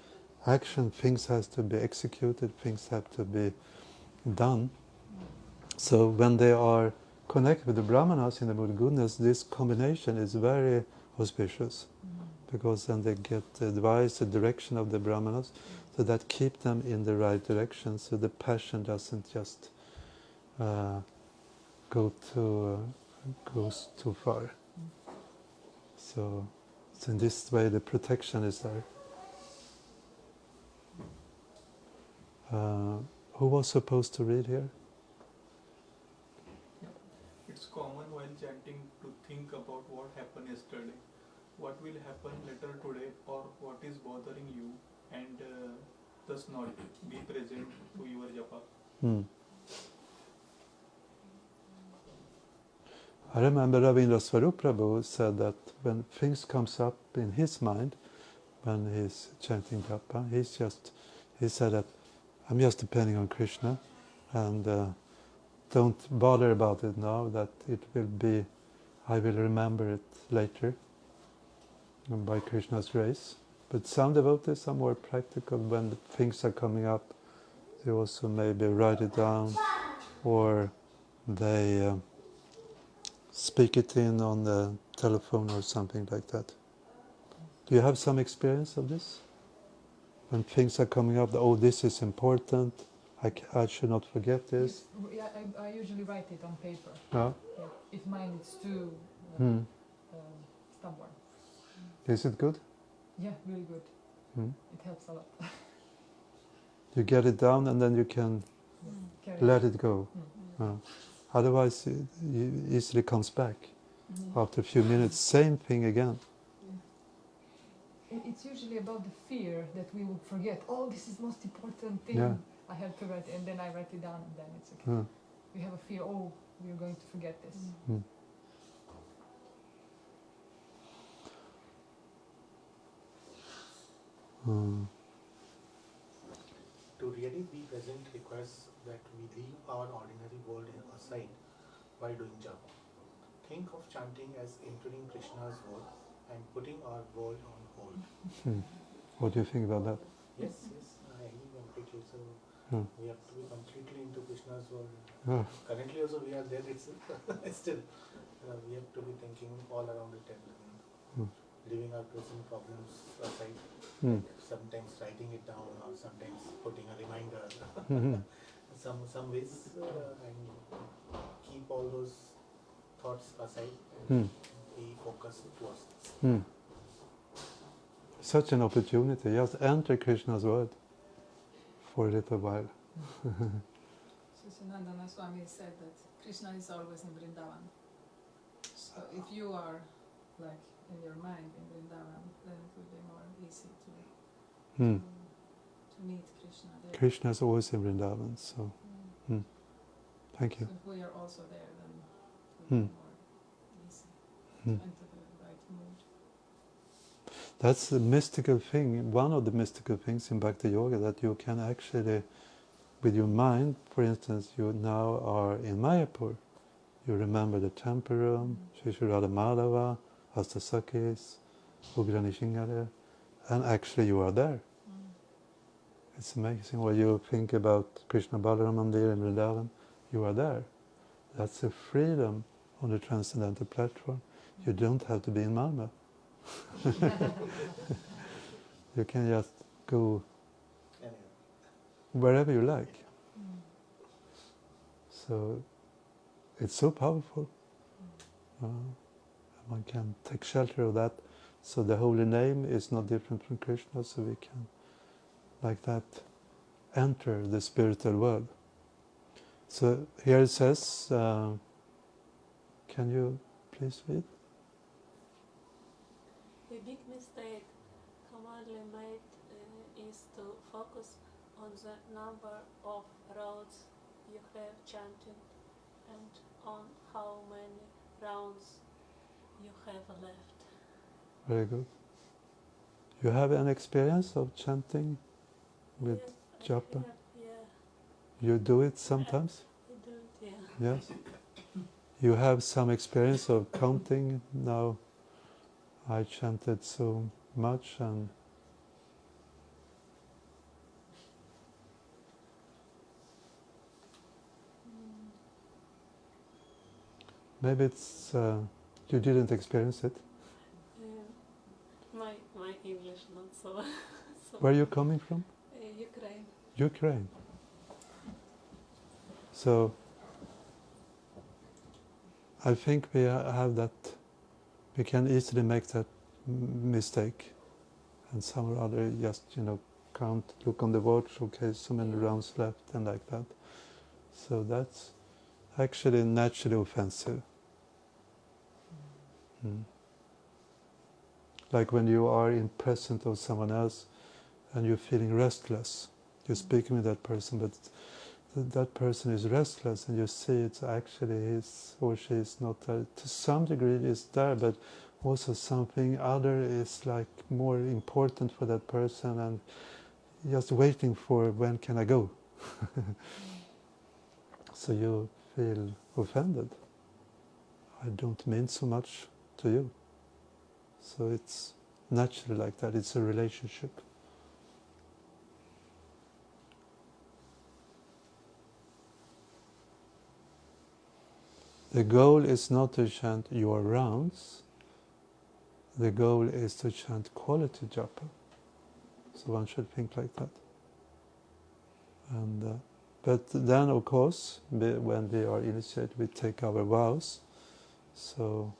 action. Things has to be executed, things have to be done. So when they are connected with the brahmanas in the mood of goodness, this combination is very auspicious, because then they get the advice, the direction of the brahmanas, so that keep them in the right direction, so the passion doesn't just goes too far. So in this way the protection is there. Who was supposed to read here? It's common while chanting to think about what happened yesterday, what will happen later today, or what is bothering you, and thus not be present to your japa. I remember Ravindra Swarup Prabhu said that when things comes up in his mind, when he's chanting japa, he said that I'm just depending on Krishna, and don't bother about it now, that it will be, I will remember it later, and by Krishna's grace. But some devotees are more practical. When things are coming up, they also maybe write it down, or they speak it in on the telephone or something like that. Do you have some experience of this? When things are coming up, oh, this is important, I should not forget this. Yeah, I usually write it on paper. Yeah. If mine is too stubborn. Is it good? Yeah, really good. It helps a lot. You get it down and then you can let it go. Otherwise it easily comes back. After a few minutes, same thing again. It's usually about the fear that we will forget. Oh, this is the most important thing. Yeah. I have to write it, and then I write it down, and then it's okay. We have a fear. Oh, we're going to forget this. To really be present requires that we leave our ordinary world aside while doing japa. Think of chanting as entering Krishna's world and putting our world on hold. What do you think about that? Yes, I agree completely. So we have to be completely into Krishna's world. Currently also we are there itself. Still, we have to be thinking all around it and leaving our present problems aside. Sometimes writing it down, or sometimes putting a reminder. Some ways, and keep all those thoughts aside and be focused towards this. Such an opportunity, just enter Krishna's world for a little while. Sanandana Swami said that Krishna is always in Vrindavan. So if you are like in your mind in Vrindavan, then it will be more easy to meet Krishna there. Krishna is always in Vrindavan, so thank you. So if we are also there, then it will be more easy to enter the right mood. That's the mystical thing, one of the mystical things in Bhakti Yoga, that you can actually, with your mind, for instance, you now are in Mayapur. You remember the temple room, Shri Shri Radha Madhava, Hastasakis, Ugrani Shingare, and actually you are there. It's amazing. When you think about Krishna Balaram Mandir in Vrindavan, you are there. That's a freedom on the transcendental platform. You don't have to be in Malmö. You can just go wherever you like. So it's so powerful. One can take shelter of that. So the holy name is not different from Krishna, so we can, like that, enter the spiritual world. So here it says, can you please read? The big mistake commonly made is to focus on the number of rounds you have chanted and on how many rounds you have left. Very good. You have an experience of chanting with Japa? Yeah. You do it sometimes? I do it, yeah. Yes. You have some experience of counting. Now I chanted so much, and maybe it's you didn't experience it. My English not so. Where are you coming from? Ukraine. Ukraine. So I think we have that. We can easily make that mistake, and some or other just count, look on the watch. Okay, so many rounds left, and like that. So that's actually naturally offensive. Like when you are in presence of someone else and you're feeling restless, you're speaking with that person, but that person is restless, and you see it's actually his or she is not there. To some degree it is there, but also something other is like more important for that person, and just waiting for when can I go. So you feel offended. I don't mean so much to you. So it's naturally like that. It's a relationship. The goal is not to chant your rounds. The goal is to chant quality japa. So one should think like that. And but then, of course, when we are initiated, we take our vows. So,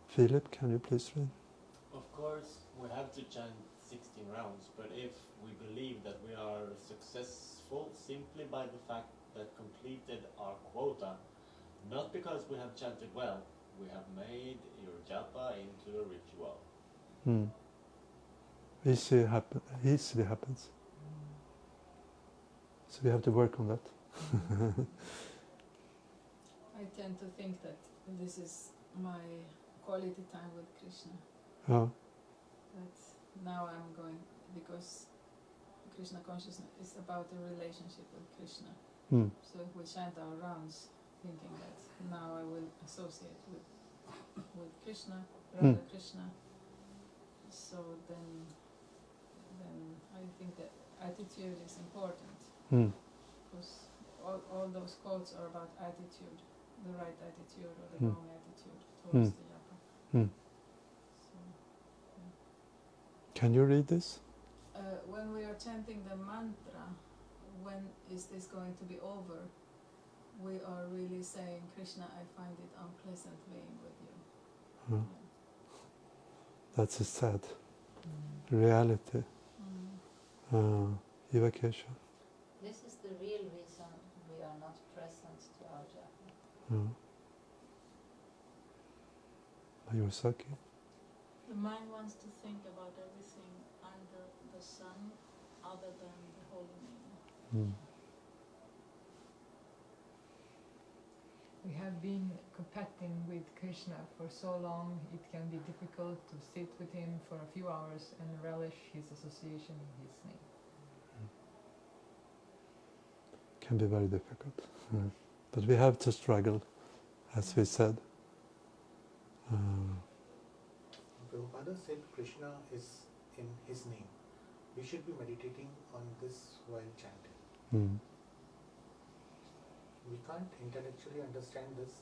Philip, can you please read? Of course, we have to chant 16 rounds, but if we believe that we are successful simply by the fact that completed our quota, not because we have chanted well, we have made your japa into a ritual. Easily happens. So we have to work on that. I tend to think that this is my quality time with Krishna. Oh. That now I'm going, because Krishna consciousness is about the relationship with Krishna. So if we chant our rounds, thinking that now I will associate with Krishna, Radha Krishna, so then I think that attitude is important. Because all those quotes are about attitude, the right attitude or the wrong attitude towards the japa. So, Can you read this? when we are chanting the mantra, when is this going to be over? We are really saying, Krishna, I find it unpleasant being with you. That's a sad reality. Evacation. This is the real reason we are not present to our japa. Mayurasaki. The mind wants to think about everything under the sun other than the holy name. We have been competing with Krishna for so long, it can be difficult to sit with him for a few hours and relish his association in his name. Can be very difficult. But we have to struggle, as we said. Prabhupada said Krishna is in his name. We should be meditating on this while chanting. We can't intellectually understand this,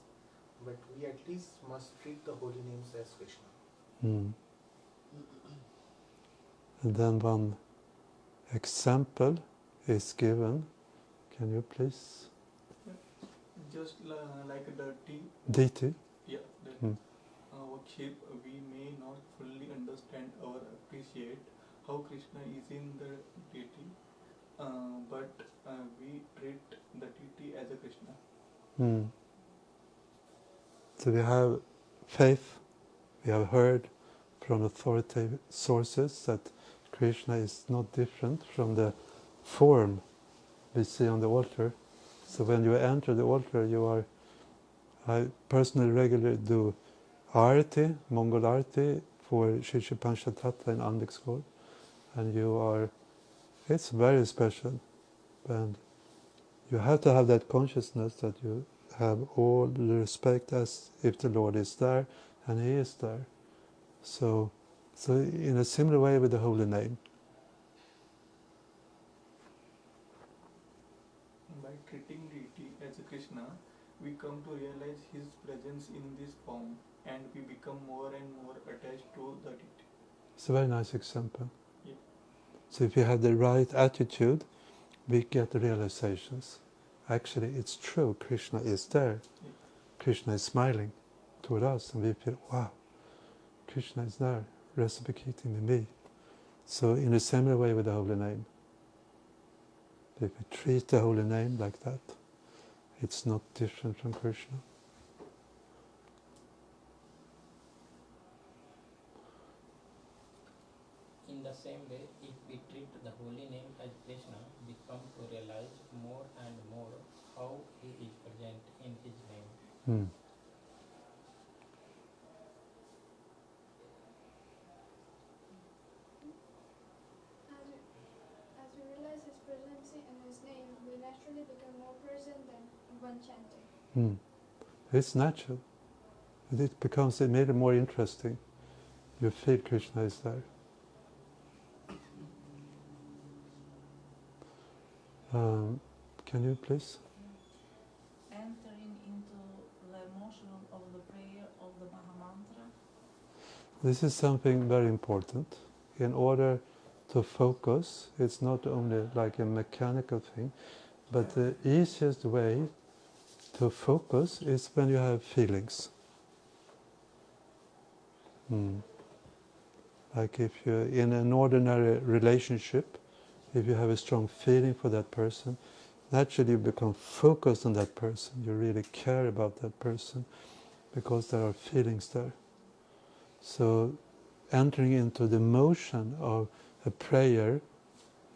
but we at least must treat the holy names as Krishna. And then one example is given. Can you please? Just like the Deity. Yeah, our shape, we may not fully understand or appreciate how Krishna is in the deity, but we treat the deity as a Krishna. So we have faith, we have heard from authoritative sources that Krishna is not different from the form we see on the altar. So when you enter the altar, I personally regularly do Arati, Mongol Arati for Shri Panchatattva in Anviksgård. And it's very special. And you have to have that consciousness that you have all the respect as if the Lord is there, and He is there. So in a similar way with the holy name. By treating deity as a Krishna, we come to realize his presence in this form, and we become more and more attached to the deity. It's a very nice example. Yeah. So if you have the right attitude, we get the realizations. Actually, it's true, Krishna is there. Yeah. Krishna is smiling toward us, and we feel, wow, Krishna is there, reciprocating with me. So in a similar way with the holy name. If we treat the holy name like that, it's not different from Krishna. In the same way, if we treat the holy name as Krishna, we come to realize more and more how he is present in his name. As we realize his presence in his name, we naturally become more present than when chanting. It's natural. It becomes immediately more interesting. You feel Krishna is there. Can you please? Entering into the emotion of the prayer of the Mahamantra. This is something very important. In order to focus, it's not only like a mechanical thing, but the easiest way to focus is when you have feelings. Like if you're in an ordinary relationship, if you have a strong feeling for that person, naturally you become focused on that person. You really care about that person because there are feelings there. So entering into the motion of a prayer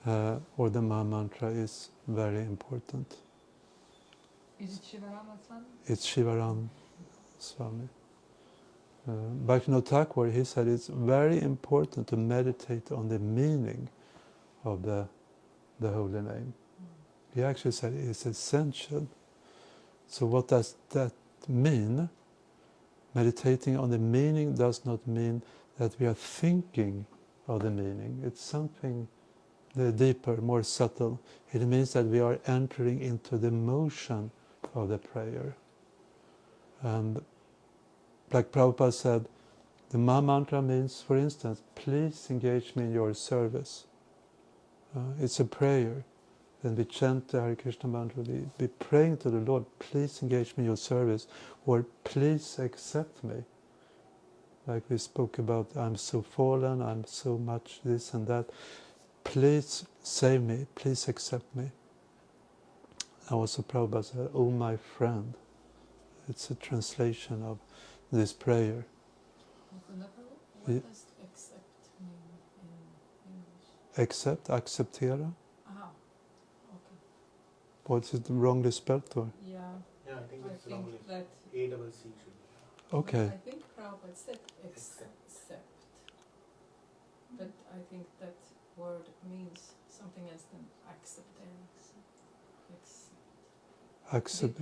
or the Maha Mantra is very important. Is it Shivarama Swami? It's Shivaram Swami. Bhaktivinoda Thakur, he said it's very important to meditate on the meaning of the holy name. He actually said it's essential. So what does that mean? Meditating on the meaning does not mean that we are thinking of the meaning. It's something deeper, more subtle. It means that we are entering into the motion of the prayer. And like Prabhupada said, the Maha Mantra means, for instance, please engage me in your service. It's a prayer. When we chant the Hare Krishna mantra, we be praying to the Lord, please engage me in your service, or please accept me. Like we spoke about, I'm so fallen, I'm so much this and that. Please save me, please accept me. And also Prabhupada said, oh my friend. It's a translation of this prayer. Mukunda Prabhu, Yeah. what does accept mean in English? Accept, acceptera. Aha, okay. Was it wrongly spelled or? Yeah, Yeah, I think I it's think wrongly. that Okay. I think Prabhupada said accept. But I think that word means something else than acceptance. Accept.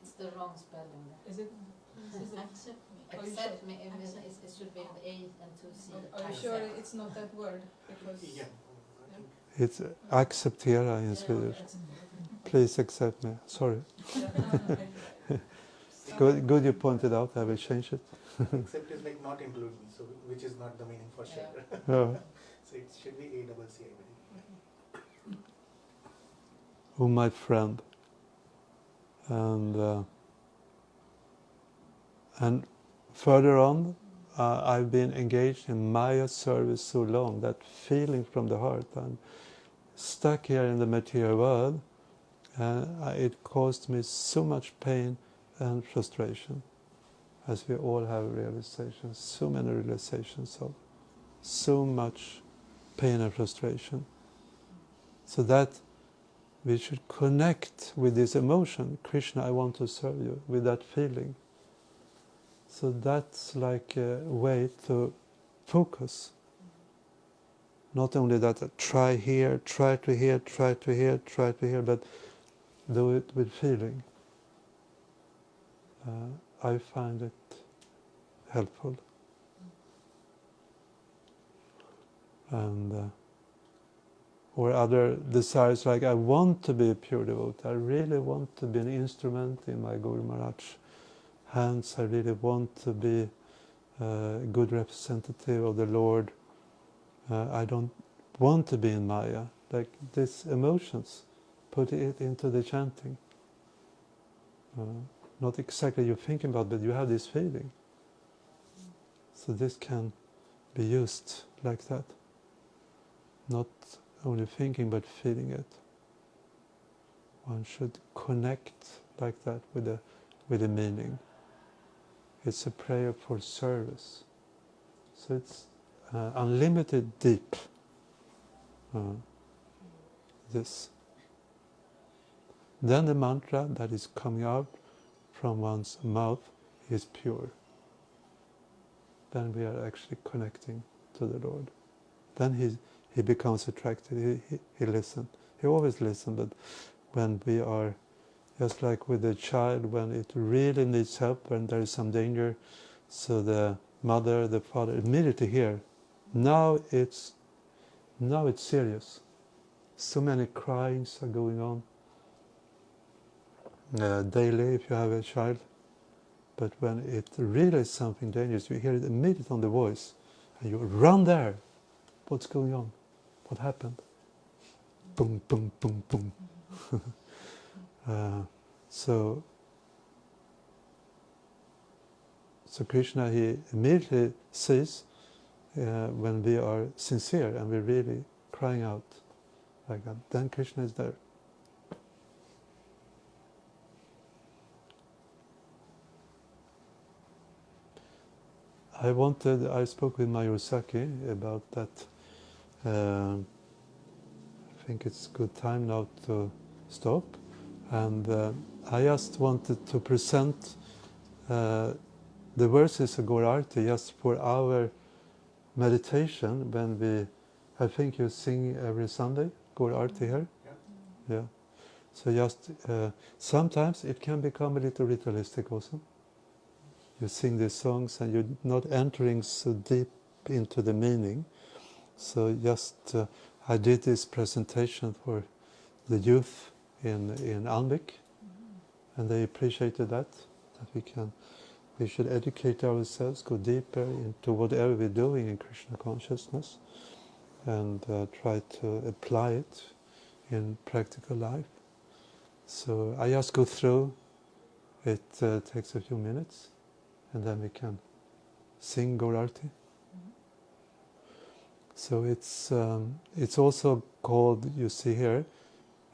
It's the wrong spelling there. Is it? Accept me. Accept me, it should be an A and two C. Are you sure it's not that word? Because Yeah. It's acceptera in Swedish. Please accept me. Sorry. Good you pointed out. I will change it. Accept is like not include me, so which is not the meaning for sure. Oh. So it should be ACC, I believe. Oh, my friend. And further on, I've been engaged in Maya service so long, that feeling from the heart. I'm stuck here in the material world, and it caused me so much pain and frustration, as we all have realizations, so many realizations of so much pain and frustration. So that we should connect with this emotion, Krishna, I want to serve you, with that feeling. So that's like a way to focus. Not only that, try here, try to here, try to here, try to here, but do it with feeling. I find it helpful. And or other desires like I want to be a pure devotee, I really want to be an instrument in my Guru Maharaj's hands, I really want to be a good representative of the Lord. I don't want to be in Maya. Like these emotions, put it into the chanting. Not exactly you're thinking about, but you have this feeling. So this can be used like that. Not only thinking, but feeling it. One should connect like that with the meaning. It's a prayer for service. So it's unlimited deep. This. Then the mantra that is coming out from one's mouth is pure. Then we are actually connecting to the Lord. Then he becomes attracted, he listens. He always listens, but when we are, just like with the child, when it really needs help, when there is some danger, so the mother, the father immediately hear, now it's serious. So many cryings are going on daily if you have a child. But when it really is something dangerous, you hear it immediately on the voice, and you run there. What's going on? What happened? Boom, boom, boom, boom. So Krishna, he immediately sees when we are sincere and we're really crying out like that. Then Krishna is there. I spoke with Mayurasaki about that. I think it's good time now to stop. And I just wanted to present the verses of Gaurarti just for our meditation when I think you sing every Sunday, Gaurarti here? Yeah. So just, sometimes it can become a little ritualistic also. You sing these songs and you're not entering so deep into the meaning. So just, I did this presentation for the youth in Almvik, and they appreciated that we should educate ourselves, go deeper into whatever we're doing in Krishna consciousness, and try to apply it in practical life. So I just go through, it takes a few minutes, and then we can sing Gaurarti. So it's also called, you see here,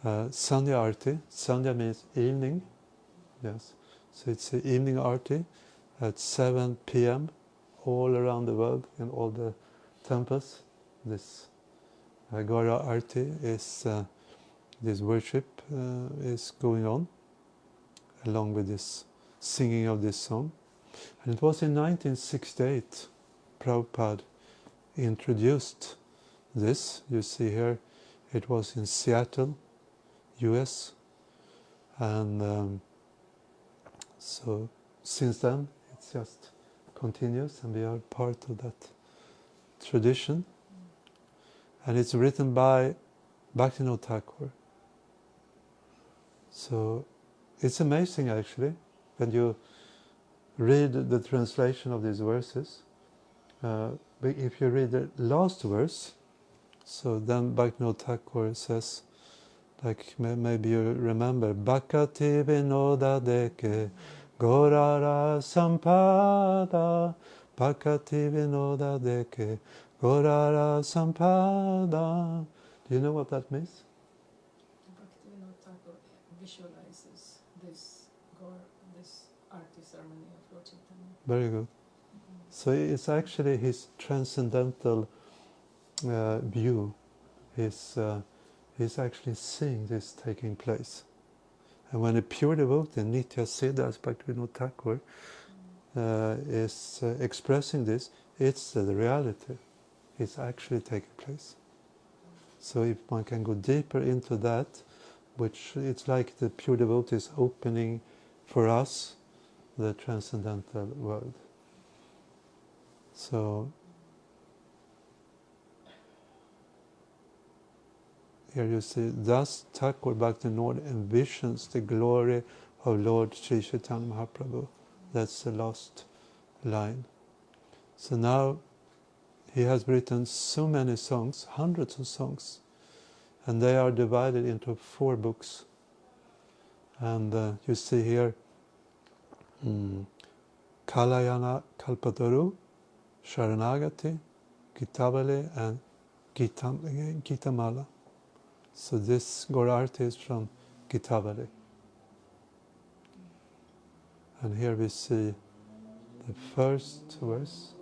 Sandhya Arti. Sandhya means evening. Yes. So it's the evening Arti at 7 p.m. all around the world in all the temples. This Gaura Arti is this worship is going on along with this singing of this song. And it was in 1968 Prabhupada introduced this. You see here, it was in Seattle, US, and so since then it just continues, and we are part of that tradition. And it's written by Bhaktivinoda Thakur. So it's amazing actually when you read the translation of these verses. But if you read the last verse, so then Bhaktivinoda Thakur says, like maybe you remember, Bhakati Vinoda Deke Gorara Sampada, Bhakati Vinoda Deke Gorara Sampada. Do you know what that means? Bhaktivinoda Thakur visualizes this arti ceremony of Lord Chaitanya. Very good. So it's actually his transcendental view. He's actually seeing this taking place. And when a pure devotee, Nitya Siddha, as Bhaktivinoda Thakur, is expressing this, it's the reality. It's actually taking place. So if one can go deeper into that, which it's like the pure devotee is opening for us the transcendental world. So here you see, thus Thakur Bhaktivinoda envisions the glory of Lord Sri Chaitanya Mahaprabhu. That's the last line. So now he has written so many songs, hundreds of songs, and they are divided into 4 books. And you see here, Kalayana Kalpataru, Sharanagati, Gitavali, and Gitamala. So this Gaurarti is from Gitavali. And here we see the first verse.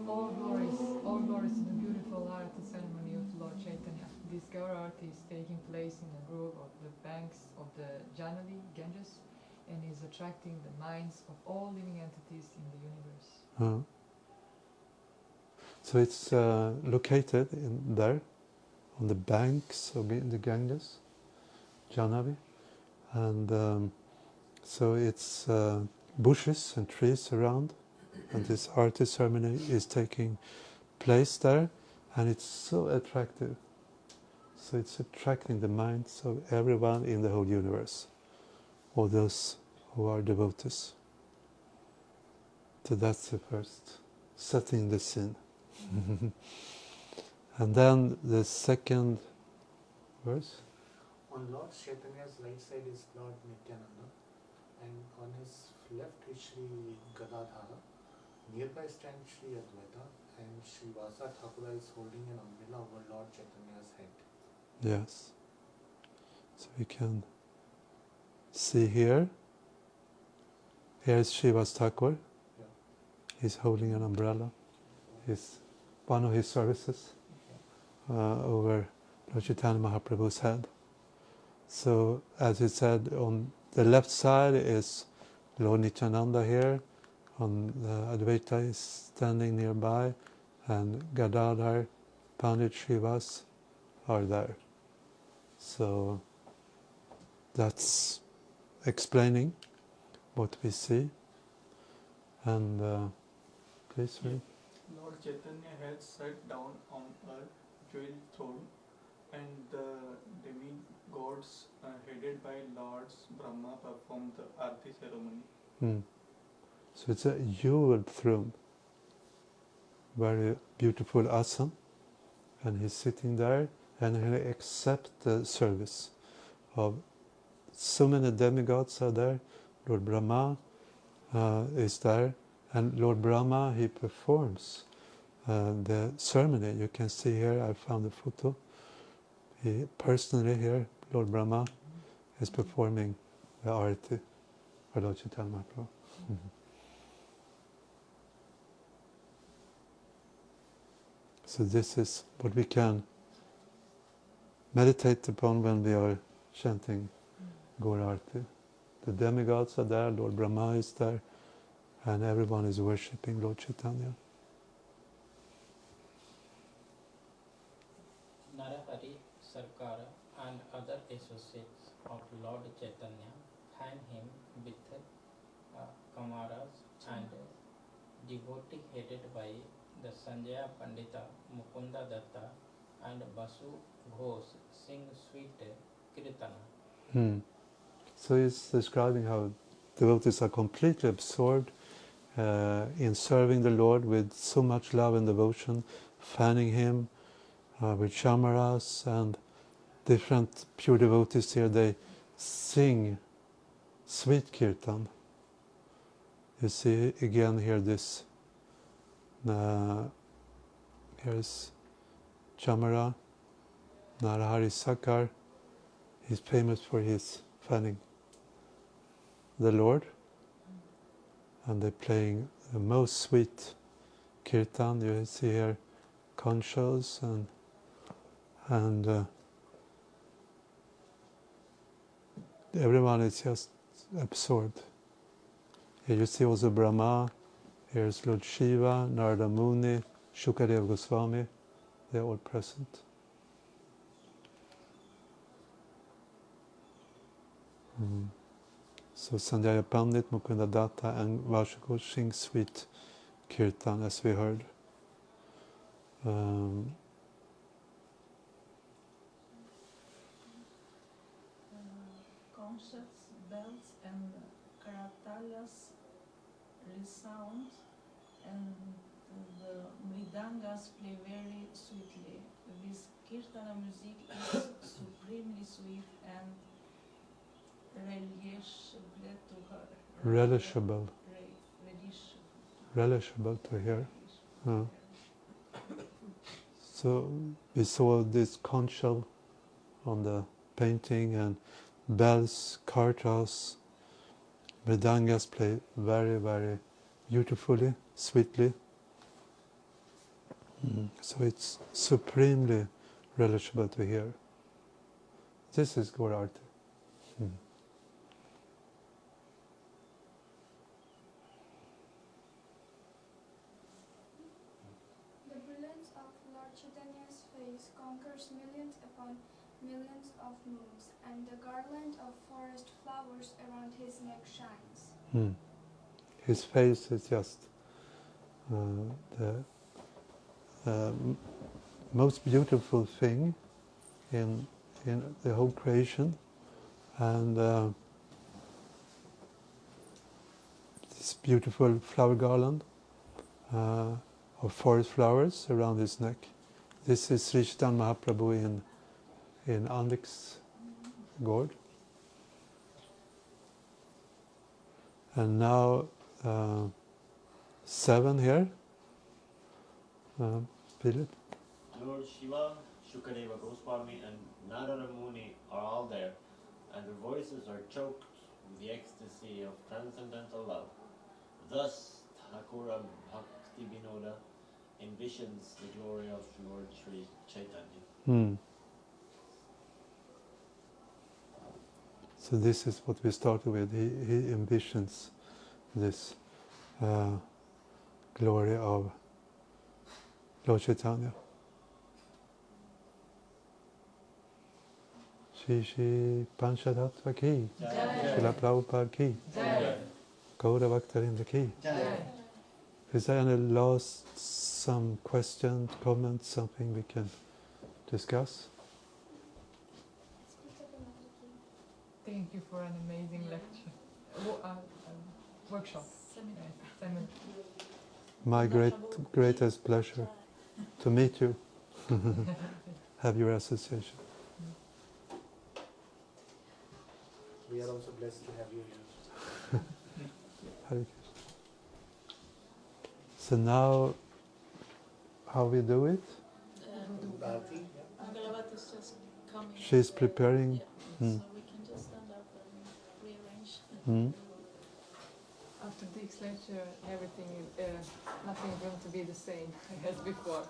All glories to the beautiful arti ceremony of Lord Chaitanya. This Gaur arti is taking place in a grove of the banks of the Janali, Ganges, and is attracting the minds of all living entities in the universe. So it's located in there, on the banks of the Ganges, Jahnavi, and so it's bushes and trees around, and this arti ceremony is taking place there, and it's so attractive. So it's attracting the minds of everyone in the whole universe, all those who are devotees. So that's the first, setting the scene. And then the second verse. On Lord Chaitanya's right side is Lord Nityananda, and on his left is Sri Gadadhara. Nearby stands Sri Advaita, and Sri Vasa Thakura is holding an umbrella over Lord Chaitanya's head. Yes. So we can see here. Here is Srivas Thakur. Yeah. He's holding an umbrella. It's one of his services over Lord Chaitanya Mahaprabhu's head. So, as it said, on the left side is Lord Nityananda here. On the Advaita is standing nearby, and Gadadhar, Pandit Srivas are there. So that's explaining what we see. And please read. Lord Chaitanya had sat down on a jeweled throne, and the demigods headed by Lords Brahma performed the Arti ceremony. So it's a jeweled throne, very beautiful asana, and he's sitting there, and he accepts the service of so many demigods are there. Lord Brahma is there, and Lord Brahma, he performs the ceremony. You can see here, I found a photo. He personally here, Lord Brahma, is performing the arati for Lord Chaitanya Mahaprabhu. So this is what we can meditate upon when we are chanting Gaur Arti. The demigods are there, Lord Brahma is there, and everyone is worshipping Lord Chaitanya. Narahari Sarkar and other associates of Lord Chaitanya fan him with kamaras, and devotee headed by the Sanjaya Pandita, Mukunda Datta and Basu Ghosh sing sweet kirtana. So he's describing how devotees are completely absorbed in serving the Lord with so much love and devotion, fanning him with chamaras, and different pure devotees here, they sing sweet kirtan. You see again here this, here is chamara, Narahari Sakar. He's famous for his fanning the Lord, and they're playing the most sweet kirtan. You see here conchos and everyone is just absorbed. Here you see also Brahma, here's Lord Shiva, Narada Muni, Shukadeva Goswami, they're all present. So Sanjaya Pandit, Mukunda Datta and Vashiko sing sweet kirtan as we heard. Concerts, bells and karatalas resound, and the mridangas play very sweetly. This kirtana music is supremely sweet and relishable to hear. So we saw this conchal on the painting, and bells, kartas, mridangas play very, very beautifully, sweetly. So it's supremely relishable to hear. This is Gaur Arti. The brilliance of Lord Chaitanya's face conquers millions upon millions of moons, and the garland of forest flowers around his neck shines. His face is just the most beautiful thing in the whole creation, and this beautiful flower garland of forest flowers around his neck. This is Sri Chaitanya Mahaprabhu in Andik's gourd. And now 7 here. Philip? Lord Shiva, Shukadeva Goswami and Narada Muni are all there, and their voices are choked with the ecstasy of transcendental love. Thus, Thakura Bhakti Vinoda envisions the glory of Lord Sri Chaitanya. So this is what we started with. He envisions this glory of Lord Chaitanya. Shri Shri Panchatattva ki, Srila Prabhupada ki, Gaura Bhaktarinda ki. Is there any last, some questions, comments, something we can discuss? Thank you for an amazing lecture. Workshop. Seminar. My greatest pleasure to meet you. Have your association. We are also blessed to have you here. Hare Krishna. So now, how we do it? Angalavat is just coming. She's preparing. So we can just stand up and rearrange. After this lecture, everything, nothing is going to be the same as before,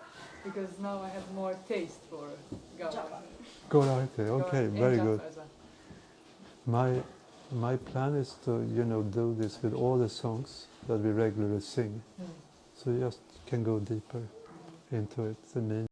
because now I have more taste for Gaura. Gaura Arti, okay, very good. my plan is to, do this with all the songs that we regularly sing. So you just can go deeper into it, the meaning.